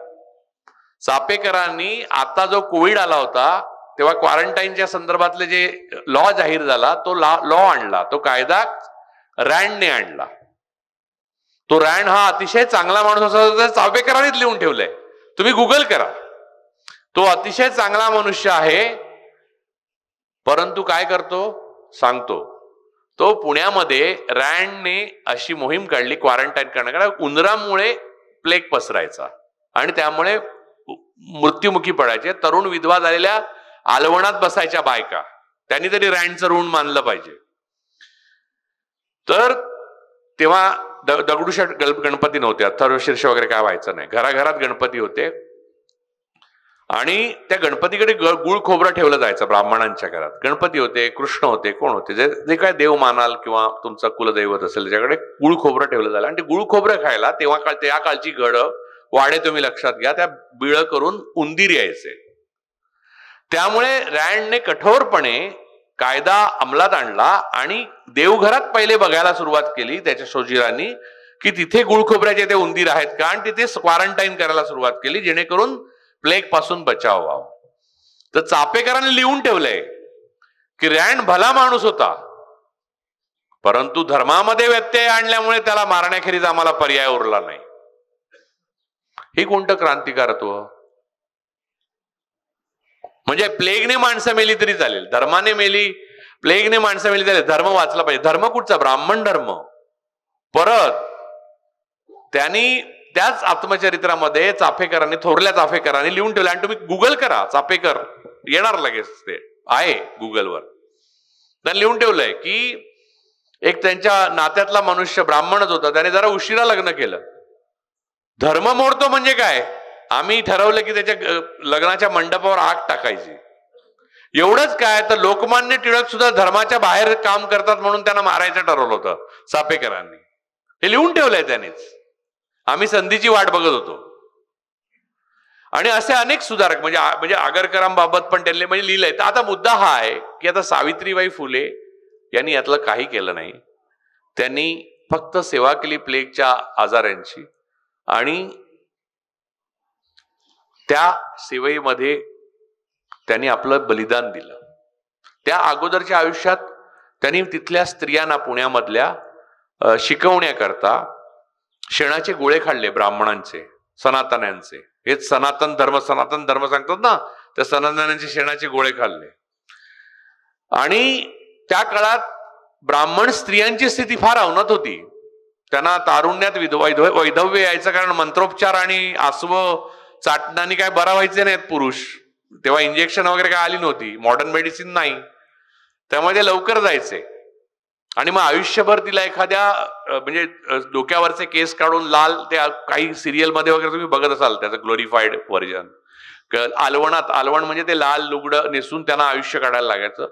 चापेकरांनी आता जो कोविड आला होता तेव्हा क्वारंटाईनच्या संदर्भातले जे लॉ जाहीर झाला, तो लॉ आणला, तो कायदा रँडने आणला. तो रँड हा अतिशय चांगला माणूस असा चापेकरांनीच लिहून ठेवलाय, तुम्ही गुगल करा. तो अतिशय चांगला मनुष्य आहे. परंतु काय करतो सांगतो, तो पुण्यामध्ये रँडने अशी मोहीम काढली क्वारंटाईन करण्याकडे. उंदरामुळे प्लेग पसरायचा आणि त्यामुळे मृत्युमुखी पडायचे. तरुण विधवा झालेल्या आलवणात बसायच्या बायका, त्यांनी तरी रँडचं ऋण मानलं पाहिजे. तर तेव्हा दगडूशेठ गणपती नव्हते, अथर्वशीर्ष वगैरे काय व्हायचं नाही, घराघरात गणपती होते. आणि त्या गणपतीकडे गुळ खोबरं ठेवलं जायचं ब्राह्मणांच्या घरात. गणपती होते, कृष्ण होते, कोण होते, जे जे काय देव मानाल किंवा तुमचा कुलदैवत असेल त्याच्याकडे गुळ खोबरं ठेवलं जायला. आणि ते गुळ खोबरं खायला तेव्हा त्या काळची घडं वाडे तुम्ही लक्षात घ्या, त्या बिळ करून उंदीर यायचे. त्यामुळे रँडने कठोरपणे कायदा अंमलात आणला आणि देवघरात पहिले बघायला सुरुवात केली त्याच्या शोजीरांनी की तिथे गुळ खोबऱ्याचे ते उंदीर आहेत का, आणि तिथे क्वारंटाईन करायला सुरुवात केली जेणेकरून प्लेग पासून बचाव व्हावा. तर चापेकरांनी लिहून ठेवलंय की रँड भला माणूस होता, परंतु धर्मामध्ये व्यत्यय आणल्यामुळे त्याला मारण्याखेरीज आम्हाला पर्याय उरला नाही. हे कोणतं क्रांतिकारत्व? म्हणजे प्लेगने माणसं मेली तरी चालेल, धर्माने मेली, प्लेगने माणसं मेली चालेल, धर्म वाचला पाहिजे. धर्म कुठचा? ब्राह्मण धर्म. परत त्यांनी त्याच आत्मचरित्रामध्ये चाफेकरांनी, थोरल्या चाफेकरांनी लिहून ठेवलं, आणि तुम्ही गुगल करा चाफेकर, येणार लगेच, ते आहे गुगलवर. त्यांनी लिहून ठेवलंय की एक त्यांच्या नात्यातला मनुष्य ब्राह्मणच होता, त्याने जरा उशिरा लग्न केलं. धर्म मोडतो म्हणजे काय? आम्ही ठरवलं की त्याच्या लग्नाच्या मंडपावर आग टाकायची. एवढंच काय, तर लोकमान्य टिळक सुद्धा धर्माच्या बाहेर काम करतात म्हणून त्यांना मारायचं ठरवलं होतं चापेकरांनी. हे लिहून ठेवलंय त्यानेच. आम्ही संधीची वाट बघत होतो. आणि असे अनेक सुधारक म्हणजे आगरकरांबाबत पण त्यांनी म्हणजे लिहिलंय. तर आता मुद्दा हा आहे की आता सावित्रीबाई फुले यांनी यातलं काही केलं नाही. त्यांनी फक्त सेवा केली प्लेगच्या आजारांची, आणि त्या सेवेमध्ये त्यांनी आपलं बलिदान दिलं. त्या अगोदरच्या आयुष्यात त्यांनी तिथल्या स्त्रियांना पुण्यामधल्या शिकवण्याकरता शेणाचे गोळे खाल्ले ब्राह्मणांचे, सनातन्यांचे. हेच सनातन धर्म सांगतात ना, त्या सनातन्यांचे शेणाचे गोळे खाल्ले. आणि त्या काळात ब्राह्मण स्त्रियांची स्थिती फार अवनत होती. त्यांना तारुण्यात वैधव्य यायचं, कारण मंत्रोपचार आणि आसव चाटणाने काय बरा व्हायचे नाहीत पुरुष. तेव्हा इंजेक्शन वगैरे काय आली नव्हती, मॉडर्न मेडिसिन नाही, त्यामुळे ते लवकर जायचे. आणि मग आयुष्यभर तिला एखाद्या म्हणजे डोक्यावरचे केस काढून लाल, ते काही सिरियल मध्ये वगैरे तुम्ही बघत असाल त्याचं ग्लोरिफाईड व्हर्जन, आलवण म्हणजे ते लाल लुगडं नेसून त्यांना आयुष्य काढायला लागायचं.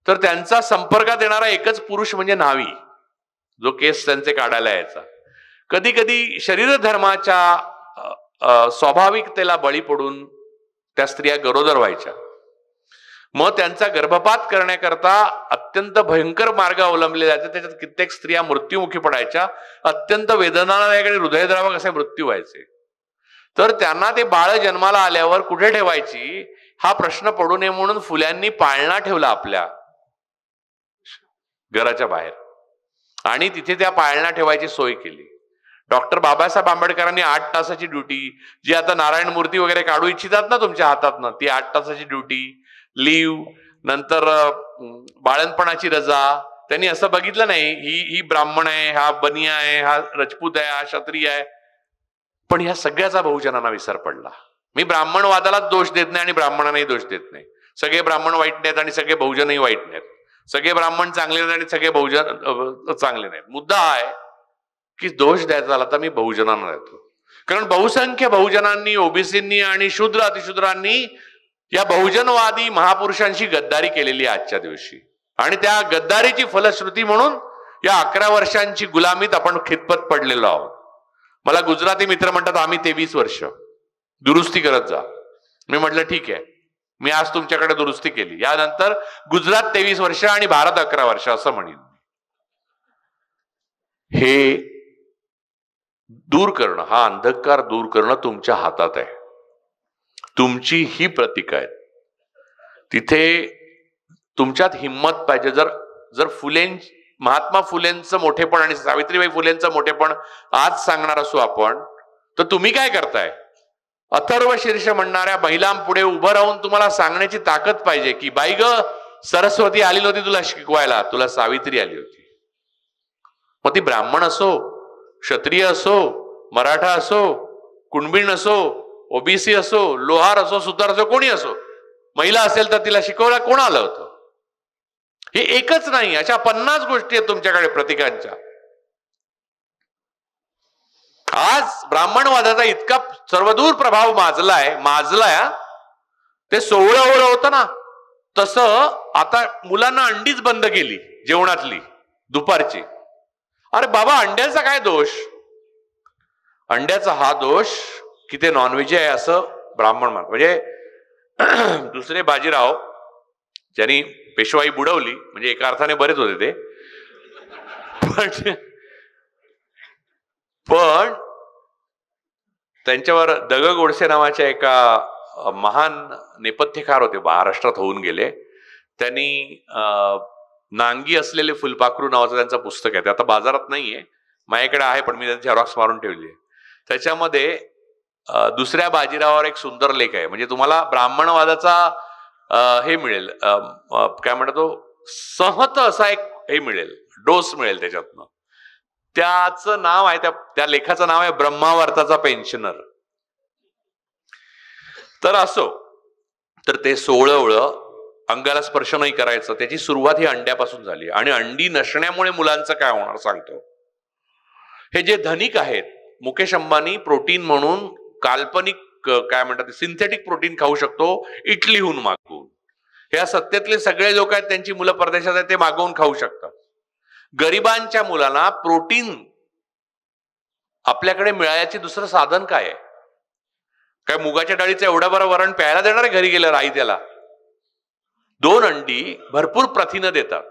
तर त्यांचा संपर्कात येणारा एकच पुरुष म्हणजे न्हावी, जो केस त्यांचे काढायला यायचा. कधी कधी शरीर धर्माच्या स्वाभाविकतेला बळी पडून त्या स्त्रिया गरोदर व्हायच्या. मग त्यांचा गर्भपात करण्याकरता अत्यंत भयंकर मार्ग अवलंबले जायचे. त्याच्यात कित्येक स्त्रिया मृत्युमुखी पडायच्या. अत्यंत वेदनादायक आणि हृदयद्रावक असे मृत्यू व्हायचे. तर त्यांना ते बाळ जन्माला आल्यावर कुठे ठेवायची हा प्रश्न पडू नये म्हणून फुल्यांनी पाळणा ठेवला आपल्या घराच्या बाहेर, आणि तिथे त्या पाळणा ठेवायची सोय केली. डॉक्टर बाबासाहेब आंबेडकरांनी 8 तासाची ड्युटी, जी आता नारायण मूर्ती वगैरे काढू इच्छितात ना तुमच्या हातातनं, ती 8 तासाची ड्युटी, लीव, नंतर बाळणपणाची रजा, त्यांनी असं बघितलं नाही ही ब्राह्मण आहे, हा बनिया आहे, हा राजपूत आहे, हा क्षत्रिय आहे. पण ह्या सगळ्याचा बहुजनांना विसर पडला. मी ब्राह्मणवादालाच दोष देत नाही आणि ब्राह्मणांनाही दोष देत नाही. सगळे ब्राह्मण वाईट नाहीत आणि सगळे बहुजनही वाईट नाहीत. सगळे ब्राह्मण चांगले नाहीत आणि सगळे बहुजन चांगले नाहीत. मुद्दा हा आहे की दोष द्यायचा झाला तर मी बहुजनांना देतो. कारण बहुसंख्य बहुजनांनी, ओबीसींनी आणि शूद्र अतिशूद्रांनी या बहुजनवादी महापुरुषांशी गद्दारी केलेली आजच्या दिवशी, आणि त्या गद्दारीची फलश्रुती म्हणून या 11 वर्षांची गुलामीत आपण खितपत पडलेलो आहोत. मला गुजराती मित्र म्हणतात आम्ही 23 वर्ष दुरुस्ती करत जा. मी म्हटलं ठीक आहे, मी आज तुमच्याकडे दुरुस्ती केली, यानंतर गुजरात 23 वर्ष आणि भारत 11 वर्ष असं म्हणेन. हे दूर करणं, हा अंधकार दूर करणं तुमच्या हातात आहे. तुमची ही प्रतीक आहे. तिथे तुमच्यात हिंमत पाहिजे. जर महात्मा फुलेंचं मोठेपण आणि सावित्रीबाई फुलेंचं मोठेपण आज सांगणार असू आपण, तर तुम्ही काय करताय? अथर्व शीर्ष म्हणणाऱ्या महिलांपुढे उभं राहून तुम्हाला सांगण्याची ताकद पाहिजे की बाई ग, सरस्वती आली नव्हती तुला शिकवायला, तुला सावित्री आली होती. मग ती ब्राह्मण असो, क्षत्रिय असो, मराठा असो, कुणबीण असो, ओबीसी असो, लोहार असो, सुतार असो, कोणी असो, महिला असेल तर तिला शिकवायला कोण आलं होतं? हे एकच नाही, अशा 50 गोष्टी आहेत तुमच्याकडे प्रतिकांच्या. आज ब्राह्मणवादाचा इतका सर्वदूर प्रभाव माजलाय, ते 16 होतं ना, तसं आता मुलांना अंडीच बंद केली जेवणातली दुपारची. अरे बाबा, अंड्याचा काय दोष? अंड्याचा हा दोष की ते नॉनव्हेज आहे असं ब्राह्मण म्हणतात. म्हणजे दुसरे बाजीराव ज्यांनी पेशवाई बुडवली, म्हणजे एका अर्थाने बरेच होते ते, पण त्यांच्यावर दग गोडसे नावाच्या एका महान नेपथ्यकार होते, महाराष्ट्रात होऊन गेले. त्यांनी नांगी असलेले फुलपाखरू नावाचं त्यांचं पुस्तक आहे. ते आता बाजारात नाहीये, माझ्याकडे आहे, पण मी त्याची झेरॉक्स मारून ठेवली आहे. त्याच्यामध्ये दुसऱ्या बाजीरावावर एक सुंदर लेख आहे. म्हणजे तुम्हाला ब्राह्मणवादाचा हे मिळेल, काय म्हणतो, सहत असा एक हे मिळेल, डोस मिळेल त्याच्यातनं. त्याचं नाव आहे, त्या लेखाचं नाव आहे ब्रह्मावर्ताचा पेन्शनर. तर असो, तर ते 16 अंगाला स्पर्श नाही करायचं, त्याची सुरुवात ही अंड्यापासून झाली. आणि अंडी नसण्यामुळे मुलांचं काय होणार सांगतो. हे जे धनिक आहेत, मुकेश अंबानी प्रोटीन म्हणून काल्पनिक काय म्हणतात सिंथेटिक प्रोटीन खाऊ शकतो इटलीहून मागवून. ह्या सत्तेतले सगळे लोक आहेत, त्यांची मुलं परदेशात आहेत, ते मागवून खाऊ शकतात. गरिबांच्या मुलांना प्रोटीन आपल्याकडे मिळायचे दुसरं साधन काय आहे? काय मुगाच्या डाळीचं एवढं बरं वरण प्यायला देणार आहे घरी गेल्यावर आई? त्याला 2 अंडी भरपूर प्रथिनं देतात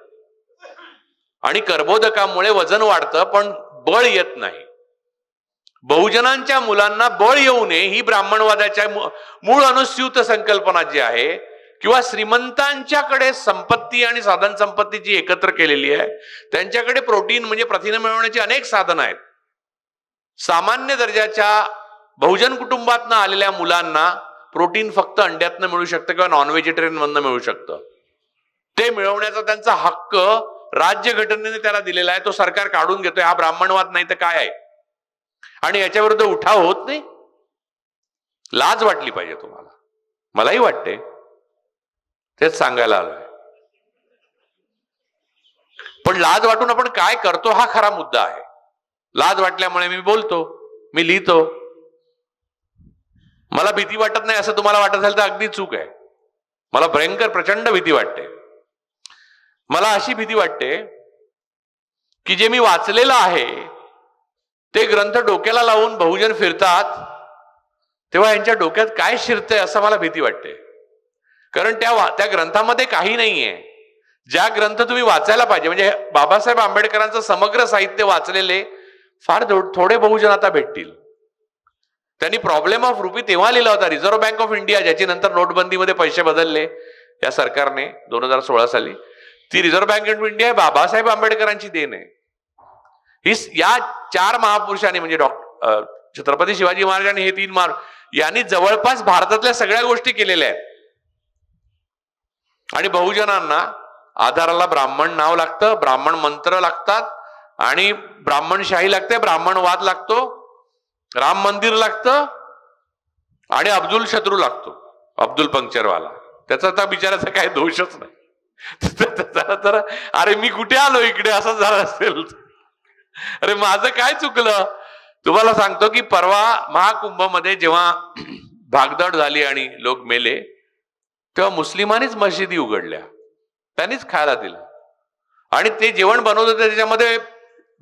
आणि कर्बोदकामुळे वजन वाढतं, पण बळ येत नाही. बहुजनांच्या मुलांना बळ येऊ नये ही ब्राह्मणवादाच्या मूळ अनुस्यूत संकल्पना जी आहे, किंवा श्रीमंतांच्याकडे संपत्ती आणि साधन संपत्ती जी एकत्र केलेली आहे, त्यांच्याकडे प्रोटीन म्हणजे प्रथिनं मिळवण्याची अनेक साधनं आहेत. सामान्य दर्जाच्या बहुजन कुटुंबातनं आलेल्या मुलांना प्रोटीन फक्त अंड्यातनं मिळू शकतं किंवा नॉन व्हेजिटेरियन मधनं मिळू शकतं. ते मिळवण्याचा त्यांचा हक्क राज्यघटनेने त्याला दिलेला आहे. तो सरकार काढून घेतोय. हा ब्राह्मणवाद नाही तर काय आहे? आणि याच्याविरुद्ध उठाव होत नाही. लाज वाटली पाहिजे तुम्हाला, मलाही वाटते, तेच सांगायला आलोय. पण लाज वाटून आपण काय करतो हा खरा मुद्दा आहे. लाज वाटल्यामुळे मी बोलतो, मी लिहितो. मला भीती वाटत नाही असं तुम्हाला वाटत असेल तर अगदी चूक आहे. मला भयंकर प्रचंड भीती वाटते. मला अशी भीती वाटते की जे मी वाचलेलं आहे ते ग्रंथ डोक्याला लावून बहुजन फिरतात, तेव्हा यांच्या डोक्यात काय शिरतंय असं मला भीती वाटते. कारण त्या ग्रंथामध्ये काही नाहीये. ज्या ग्रंथ तुम्ही वाचायला पाहिजे, म्हणजे बाबासाहेब आंबेडकरांचं समग्र साहित्य वाचलेले फार थोडे बहुजन आता भेटतील. त्यांनी प्रॉब्लेम ऑफ रुपी तेव्हा लिहिला होता. रिझर्व्ह बँक ऑफ इंडिया, ज्याची नंतर नोटबंदीमध्ये पैसे बदलले या सरकारने 2016 साली, ती reserve bank of India Babasaheb आंबेडकरांची देण आहे. या 4 महापुरुषांनी, म्हणजे छत्रपती शिवाजी महाराज आणि हे 3 महाराज यांनी जवळपास भारतातल्या सगळ्या गोष्टी केलेल्या आहेत. आणि बहुजनांना आधाराला ब्राह्मण नाव लागतं, ब्राह्मण मंत्र लागतात, आणि ब्राह्मणशाही लागते, ब्राह्मणवाद लागतो, राम मंदिर लागतं, आणि अब्दुल शत्रू लागतो, अब्दुल पंक्चरवाला. त्याचा तर बिचाराचा काही दोषच नाही. तर अरे मी कुठे आलो इकडे असं झालं असेल. अरे माझं काय चुकलं? तुम्हाला सांगतो की परवा महाकुंभमध्ये जेव्हा भागदौड झाली आणि लोक मेले, तेव्हा मुस्लिमांनीच मशिदी उघडल्या, त्यांनीच खायला दिलं. आणि ते जेवण बनवत होते त्याच्यामध्ये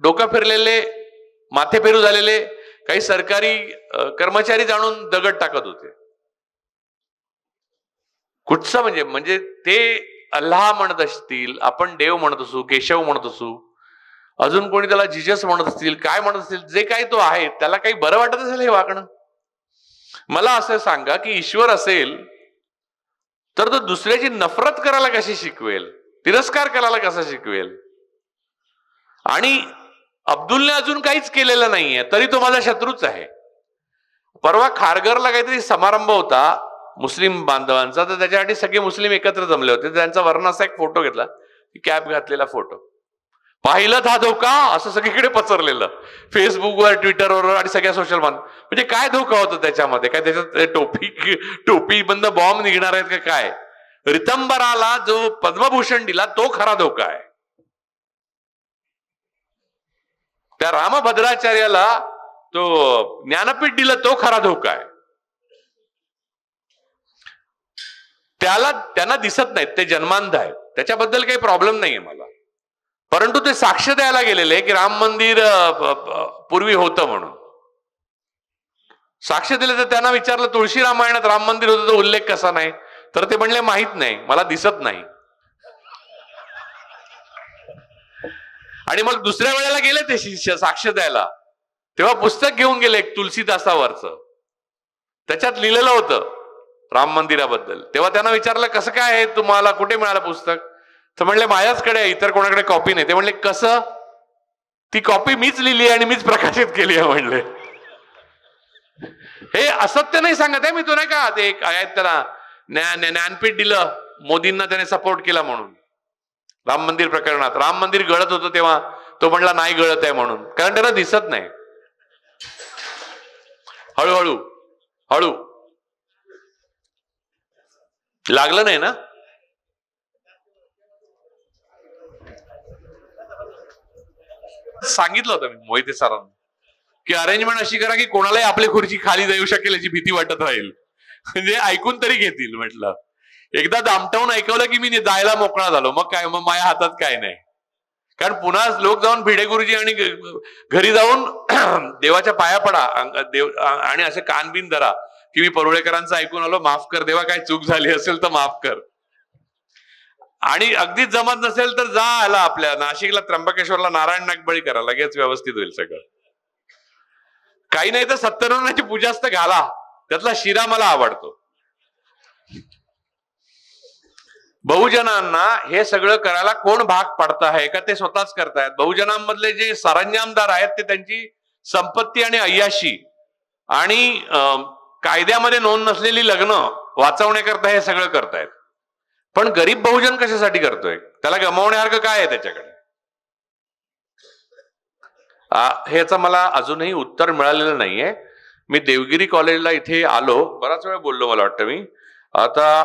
डोकं फिरलेले, माथे फेरू झालेले काही सरकारी कर्मचारी जाणून दगड टाकत होते. कुठचं म्हणजे ते अल्लाह म्हणत असतील, आपण देव म्हणत असू, केशव म्हणत असू, अजून कोणी त्याला जिजस म्हणत असतील, काय म्हणत असतील, जे काही तो आहे, त्याला काही बरं वाटत असेल हे वागणं? मला असं सांगा की ईश्वर असेल तर तो दुसऱ्याची नफरत करायला कशी शिकवेल, तिरस्कार करायला कसा शिकवेल? आणि अब्दुलने अजून काहीच केलेलं नाहीये तरी तो माझा शत्रूच आहे. परवा खारघरला काहीतरी समारंभ होता मुस्लिम बांधवांचा, तर त्याच्यासाठी सगळे मुस्लिम एकत्र जमले होते. त्यांचा वर्णाचा एक फोटो घेतला, कॅप घातलेला फोटो. पाहिलं हा धोका असं सगळीकडे पसरलेलं, फेसबुकवर, ट्विटरवर आणि सगळ्या सोशल म्हणजे काय धोका होता त्याच्यामध्ये? काय त्याच्यात टोपी बंद बॉम्ब निघणार आहेत का काय? रितंबराला जो पद्मभूषण दिला तो खरा धोका आहे. त्या रामभद्राचार्याला तो ज्ञानपीठ दिलं तो खरा धोका आहे. त्यांना दिसत नाहीत, ते जन्मांध आहेत, त्याच्याबद्दल काही प्रॉब्लेम नाहीये मला. परंतु ते साक्ष द्यायला गेलेले की राम मंदिर पूर्वी होतं म्हणून. साक्ष दिले तर त्यांना विचारलं तुळशी रामायणात राम मंदिर होतं तो उल्लेख कसा नाही, तर ते म्हणले माहित नाही, मला दिसत नाही. आणि मग दुसऱ्या वेळेला गेले ते शिष्य साक्ष द्यायला, तेव्हा पुस्तक घेऊन गेले एक तुलसीदासावरचं, त्याच्यात लिहिलेलं होतं राम मंदिराबद्दल. तेव्हा त्यांना विचारलं कसं काय आहे, तुम्हाला कुठे मिळालं पुस्तक, तर म्हणले माझ्याचकडे आहे, इतर कोणाकडे कॉपी नाही. ते म्हणले कसं, ती कॉपी मीच लिहिली आणि मीच प्रकाशित केली आहे म्हणले. हे असत्य नाही सांगत आहे मी, तो नाही का ते एक आहेत त्याला ज्ञानपीठ दिलं मोदींना, त्याने सपोर्ट केला म्हणून राम मंदिर प्रकरणात. राम मंदिर गळत होतं तेव्हा तो म्हणला नाही गळत आहे म्हणून, कारण त्याला दिसत नाही. हळूहळू हळू लागलं नाही ना. सांगितलं होतं मी मोहिते सरांना की अरेंजमेंट अशी करा की कोणालाही आपली खुर्ची खाली जाऊ शकेल याची भीती वाटत राहील, म्हणजे ऐकून तरी घेतील. म्हटलं एकदा दामटावून ऐकवलं की मी जायला मोकळा झालो, मग काय, मग माझ्या हातात काय नाही. कारण पुन्हा लोक जाऊन भिडे गुरुजी आणि घरी जाऊन देवाच्या पाया पडा आणि असे कान बिन धरा की मी परुळेकरांचं ऐकून आलो, माफ कर देवा, काय चूक झाली असेल तर माफ कर. आणि अगदीच जमत नसेल तर जा आला आपल्या नाशिकला त्र्यंबकेश्वरला नारायण नागबळी करा, लगेच व्यवस्थित होईल सगळं. काही नाही तर सत्यनारायणाची पूजाच तर घाला, त्यातला शिरा मला आवडतो. बहुजनांना हे सगळं करायला कोण भाग पडत आहे का ते स्वतःच करतायत. बहुजनांमधले जे सरंजामदार आहेत ते त्यांची संपत्ती आणि अय्याशी आणि कायद्यामध्ये नोंद नसलेली लग्न वाचवण्याकरता हे सगळं करतायत. पण गरीब बहुजन कशासाठी करतोय, त्याला गमावण्यासारखं काय आहे त्याच्याकडे, ह्याचं मला अजूनही उत्तर मिळालेलं नाहीये. मी देवगिरी कॉलेजला इथे आलो, बराच वेळ बोललो मला वाटतं मी. आता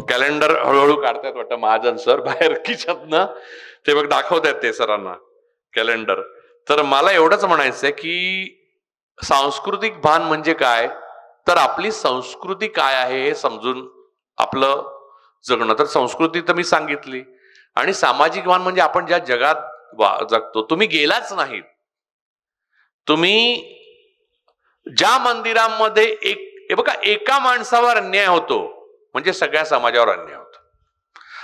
कॅलेंडर हळूहळू काढतायत वाटतं महाजन सर बाहेर खिशातनं, ते बघ दाखवतायत ते सरांना कॅलेंडर. तर मला एवढंच म्हणायचंय की सांस्कृतिक भान म्हणजे काय, तर आपली संस्कृती काय आहे हे समजून आपलं जगणं. तर संस्कृती तर मी सांगितली, आणि सामाजिक भान म्हणजे आपण ज्या जगात जगतो. तुम्ही गेलाच नाहीत, तुम्ही ज्या मंदिरांमध्ये हे बघा, एका माणसावर अन्याय होतो म्हणजे सगळ्या समाजावर अन्याय होतो.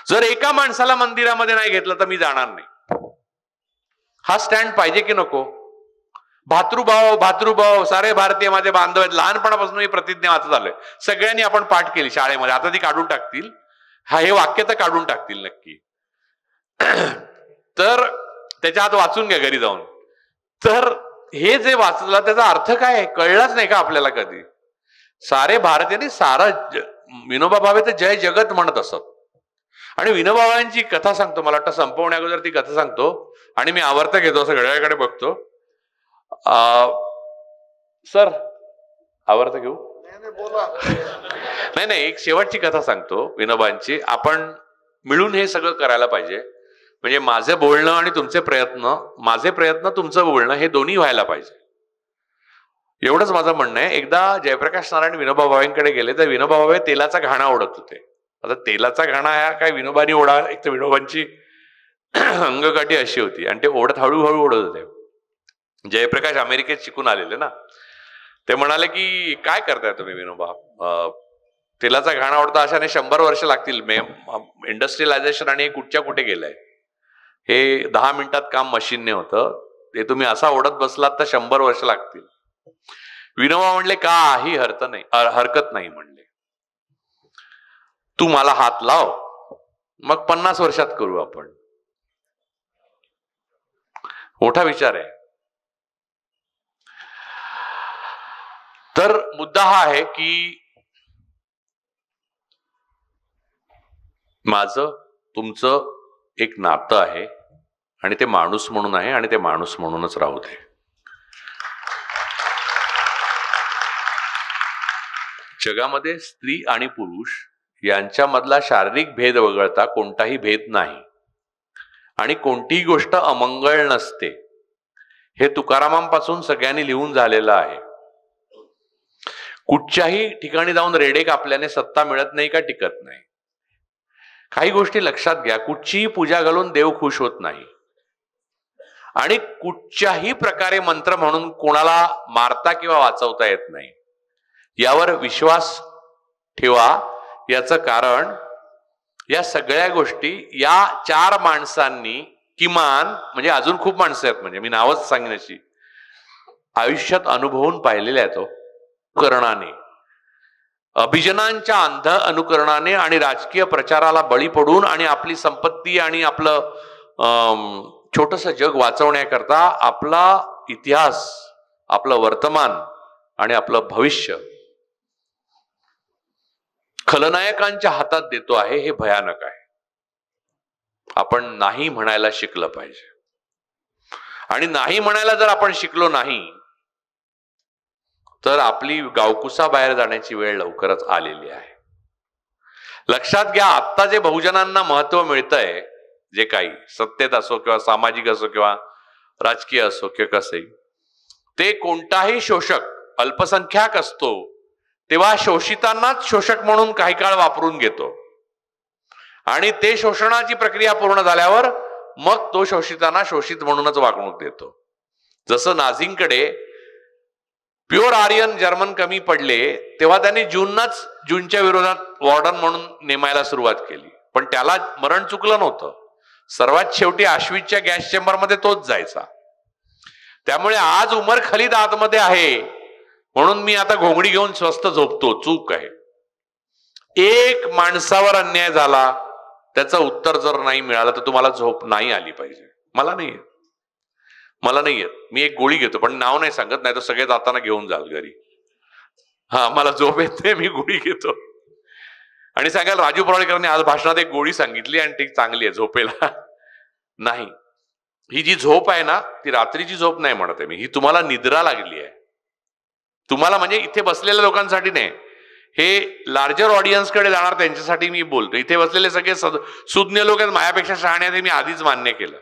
जर एका माणसाला मंदिरामध्ये नाही घेतलं तर मी जाणार नाही, हा स्टँड पाहिजे की नको. भातृभाव भातृभाव, सारे भारतीय माझे बांधव आहेत, लहानपणापासून मी प्रतिज्ञा वाचत आलोय, सगळ्यांनी आपण पाठ केली शाळेमध्ये, आता ती काढून टाकतील, हे वाक्य तर काढून टाकतील नक्की. तर त्याच्या हात वाचून घ्या घरी जाऊन. तर हे जे वाचलं त्याचा अर्थ काय आहे कळलाच नाही का आपल्याला कधी. सारे भारतीय सारा विनोबा भावे तर जय जगत म्हणत असत. आणि विनोबा भावेंची कथा सांगतो, मला वाटतं संपवण्या अगोदर ती कथा सांगतो, आणि मी आवर्त घेतो, असं घड्याळाकडे बघतो. सर आवर्त घेऊ, नाही एक शेवटची कथा सांगतो विनोबांची. आपण मिळून हे सगळं करायला पाहिजे, म्हणजे माझे बोलणं आणि तुमचे प्रयत्न, माझे प्रयत्न तुमचं बोलणं, हे दोन्ही व्हायला पाहिजे. एवढंच माझं म्हणणं आहे. एकदा जयप्रकाश नारायण विनोबा भावेंकडे गेले तर विनोबा भावे तेलाचा घाणा ओढत होते. आता तेलाचा घाणा ह्या काय विनोबानी ओढा, एक तर विनोबांची अंगकाठी अशी होती आणि ते ओढत हळूहळू ओढत होते. जयप्रकाश अमेरिकेत शिकून आलेले ना, ते म्हणाले की काय करताय तुम्ही विनोबा, तेलाचा घाणा ओढता, अशाने 100 वर्ष लागतील. इंडस्ट्रियलायझेशन आणि हे कुठच्या कुठे गेलंय, हे 10 मिनिटात काम मशीनने होतं, ते तुम्ही असा ओढत बसलात तर 100 वर्ष लागतील. विनोबा म्हणले काही हरकत नाही म्हणले, तू मला हात लाव, मग 50 वर्षात करू आपण. मोठा विचार आहे. तर मुद्दा हा आहे की माझं तुमचं एक नातं आहे आणि ते माणूस म्हणून आहे आणि ते माणूस म्हणूनच राहू दे. जगामध्ये स्त्री आणि पुरुष यांच्यामधला शारीरिक भेद वगळता कोणताही भेद नाही आणि कोणतीही गोष्ट अमंगळ नसते, हे तुकारामांपासून सगळ्यांनी लिहून झालेलं आहे. कुठच्याही ठिकाणी जाऊन रेडे कापल्याने सत्ता मिळत नाही का टिकत नाही. काही गोष्टी लक्षात घ्या. कुठचीही पूजा घालून देव खुश होत नाही आणि कुठच्याही प्रकारे मंत्र म्हणून कोणाला मारता किंवा वाचवता येत नाही. यावर विश्वास ठेवा. याचं कारण या सगळ्या गोष्टी या 4 माणसांनी किमान, म्हणजे अजून खूप माणसं आहेत, म्हणजे मी नावच सांगेन अशी, आयुष्यात अनुभवून पाहिलेल्या आहेत. अनुकरणाने, अभिजनांच्या अंध अनुकरणाने आणि राजकीय प्रचाराला बळी पडून आणि आपली संपत्ती आणि आपलं छोटस जग वाचवण्याकरता आपला इतिहास, आपलं वर्तमान आणि आपलं भविष्य खलनायकांच्या हातात देतो आहे. हे भयानक आहे. आपण नाही म्हणायला शिकलं पाहिजे. आणि नाही म्हणायला जर आपण शिकलो नाही तर आपली गावकुसा बाहेर जाण्याची वेळ लवकरच आलेली आहे. लक्षात घ्या, आत्ता जे बहुजनांना महत्व मिळतंय, जे काही सत्तेत असो किंवा सामाजिक असो किंवा राजकीय असो किंवा कसंही, ते कोणताही शोषक अल्पसंख्याक असतो तेव्हा शोषितांनाच शोषक म्हणून काही काळ वापरून घेतो आणि ते शोषणाची प्रक्रिया पूर्ण झाल्यावर मग तो शोषितांना शोषित म्हणूनच वागणूक देतो. जसं नाझींकडे प्युअर आर्यन जर्मन कमी पडले तेव्हा त्यांनी जूनच्या विरोधात वॉर्डन म्हणून नेमायला सुरुवात केली, पण त्याला मरण चुकलं नव्हतं. सर्वात शेवटी आश्विजच्या गॅस चेंबरमध्ये तोच जायचा. त्यामुळे आज उमर खलीद आतमध्ये आहे म्हणून मी आता घोंगडी घेऊन स्वस्त झोपतो, चूक आहे. एक माणसावर अन्याय झाला, त्याचं उत्तर जर नाही मिळालं तर तुम्हाला झोप नाही आली पाहिजे. मला नाही येत. मी एक गोळी घेतो, पण नाव नाही सांगत, नाही तर सगळे जाताना घेऊन जाल घरी. मला झोप येते, मी गोळी घेतो आणि सांगाल राजू पराळीकरांनी आज भाषणात एक गोळी सांगितली आणि ती चांगली आहे झोपेला. नाही, ही जी झोप आहे ना, ती रात्रीची झोप नाही म्हणत आहे मी. ही तुम्हाला निद्रा लागली आहे. तुम्हाला म्हणजे इथे बसलेल्या लोकांसाठी नाही, हे लार्जर ऑडियन्सकडे जाणार त्यांच्यासाठी मी बोलतो. इथे बसलेले सगळे सुज्ञ लोक आहेत, माझ्यापेक्षा शहाणे आहेत, हे मी आधीच मान्य केलं.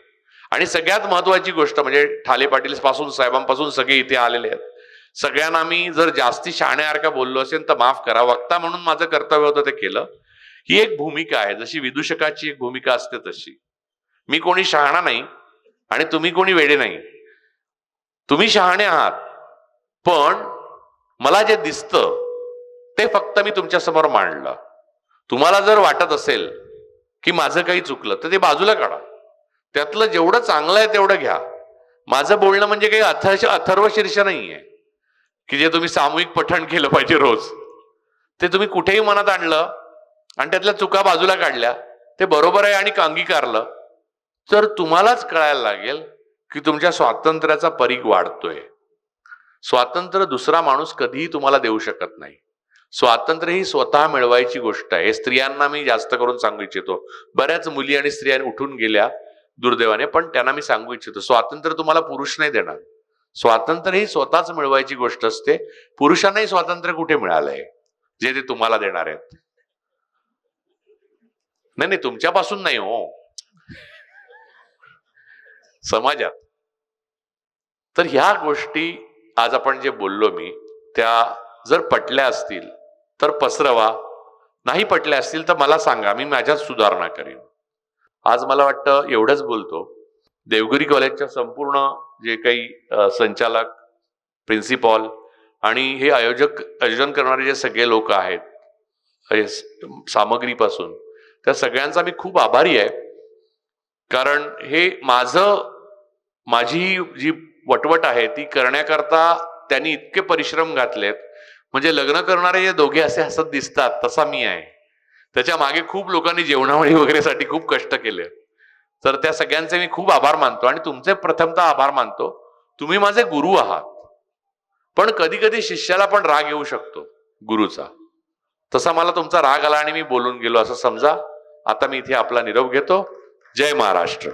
आणि सगळ्यात महत्वाची गोष्ट म्हणजे ठाले पाटील पासून साहेबांपासून सगळे इथे आलेले आहेत. सगळ्यांना मी जर जास्ती शहाण्यासारखा बोललो असेल तर माफ करा. वक्ता म्हणून माझं कर्तव्य होतं ते केलं. ही एक भूमिका आहे, जशी विदूषकाची एक भूमिका असते तशी. मी कोणी शहाणा नाही आणि तुम्ही कोणी वेडे नाही. तुम्ही शहाणे आहात, पण मला जे दिसतं ते फक्त मी तुमच्या समोर मांडलं. तुम्हाला जर वाटत असेल की माझं काही चुकलं तर ते बाजूला काढा. त्यातलं जेवढं चांगलं आहे तेवढं घ्या. माझं बोलणं म्हणजे काही अथर्व शीर्ष नाहीये की जे तुम्ही सामूहिक पठण केलं पाहिजे रोज. ते तुम्ही कुठेही मनात आणलं आणि त्यातल्या चुका बाजूला काढल्या, ते बरोबर आहे आणि अंगीकारलं, तर तुम्हालाच कळायला लागेल की तुमच्या स्वातंत्र्याचा परीघ वाढतोय. स्वातंत्र्य दुसरा माणूस कधीही तुम्हाला देऊ शकत नाही. स्वातंत्र्य ही स्वतः मिळवायची गोष्ट आहे. स्त्रियांना मी जास्त करून सांगू इच्छितो. बऱ्याच मुली आणि स्त्रिया उठून गेल्या दुर्दैवाने, पण त्यांना मी सांगू इच्छितो, स्वातंत्र्य तुम्हाला पुरुष नाही देणार. स्वातंत्र्य ही स्वतःच मिळवायची गोष्ट असते. पुरुषांनाही स्वातंत्र्य कुठे मिळालंय जे ते तुम्हाला देणार आहेत? नाही, तुमच्यापासून नाही हो, समाजात. तर ह्या गोष्टी आज आपण जे बोललो मी, त्या जर पटल्या असतील तर पसरवा, नाही पटल्या असतील तर मला सांगा, मी माझ्यात सुधारणा करेन. आज मला वाटतं एवढंच बोलतो. देवगिरी कॉलेजच्या संपूर्ण जे काही संचालक, प्रिन्सिपॉल आणि हे आयोजन करणारे जे सगळे लोक आहेत सामग्रीपासून, त्या सगळ्यांचा मी खूप आभारी आहे. कारण हे माझी जी वटवट आहे ती करण्याकरता त्यांनी इतके परिश्रम घातलेत. म्हणजे लग्न करणारे जे दोघे असे हसत दिसतात तसा मी आहे. त्याच्या मागे खूप लोकांनी जेवणावळी वगैरेसाठी खूप कष्ट केले. तर त्या सगळ्यांचे मी खूप आभार मानतो आणि तुमचे प्रथमतः आभार मानतो. तुम्ही माझे गुरु आहात, पण कधी कधी शिष्याला पण राग येऊ शकतो गुरुचा. तसा मला तुमचा राग आला आणि मी बोलून गेलो असं समजा. आता मी इथे आपला निरोप घेतो. जय महाराष्ट्र.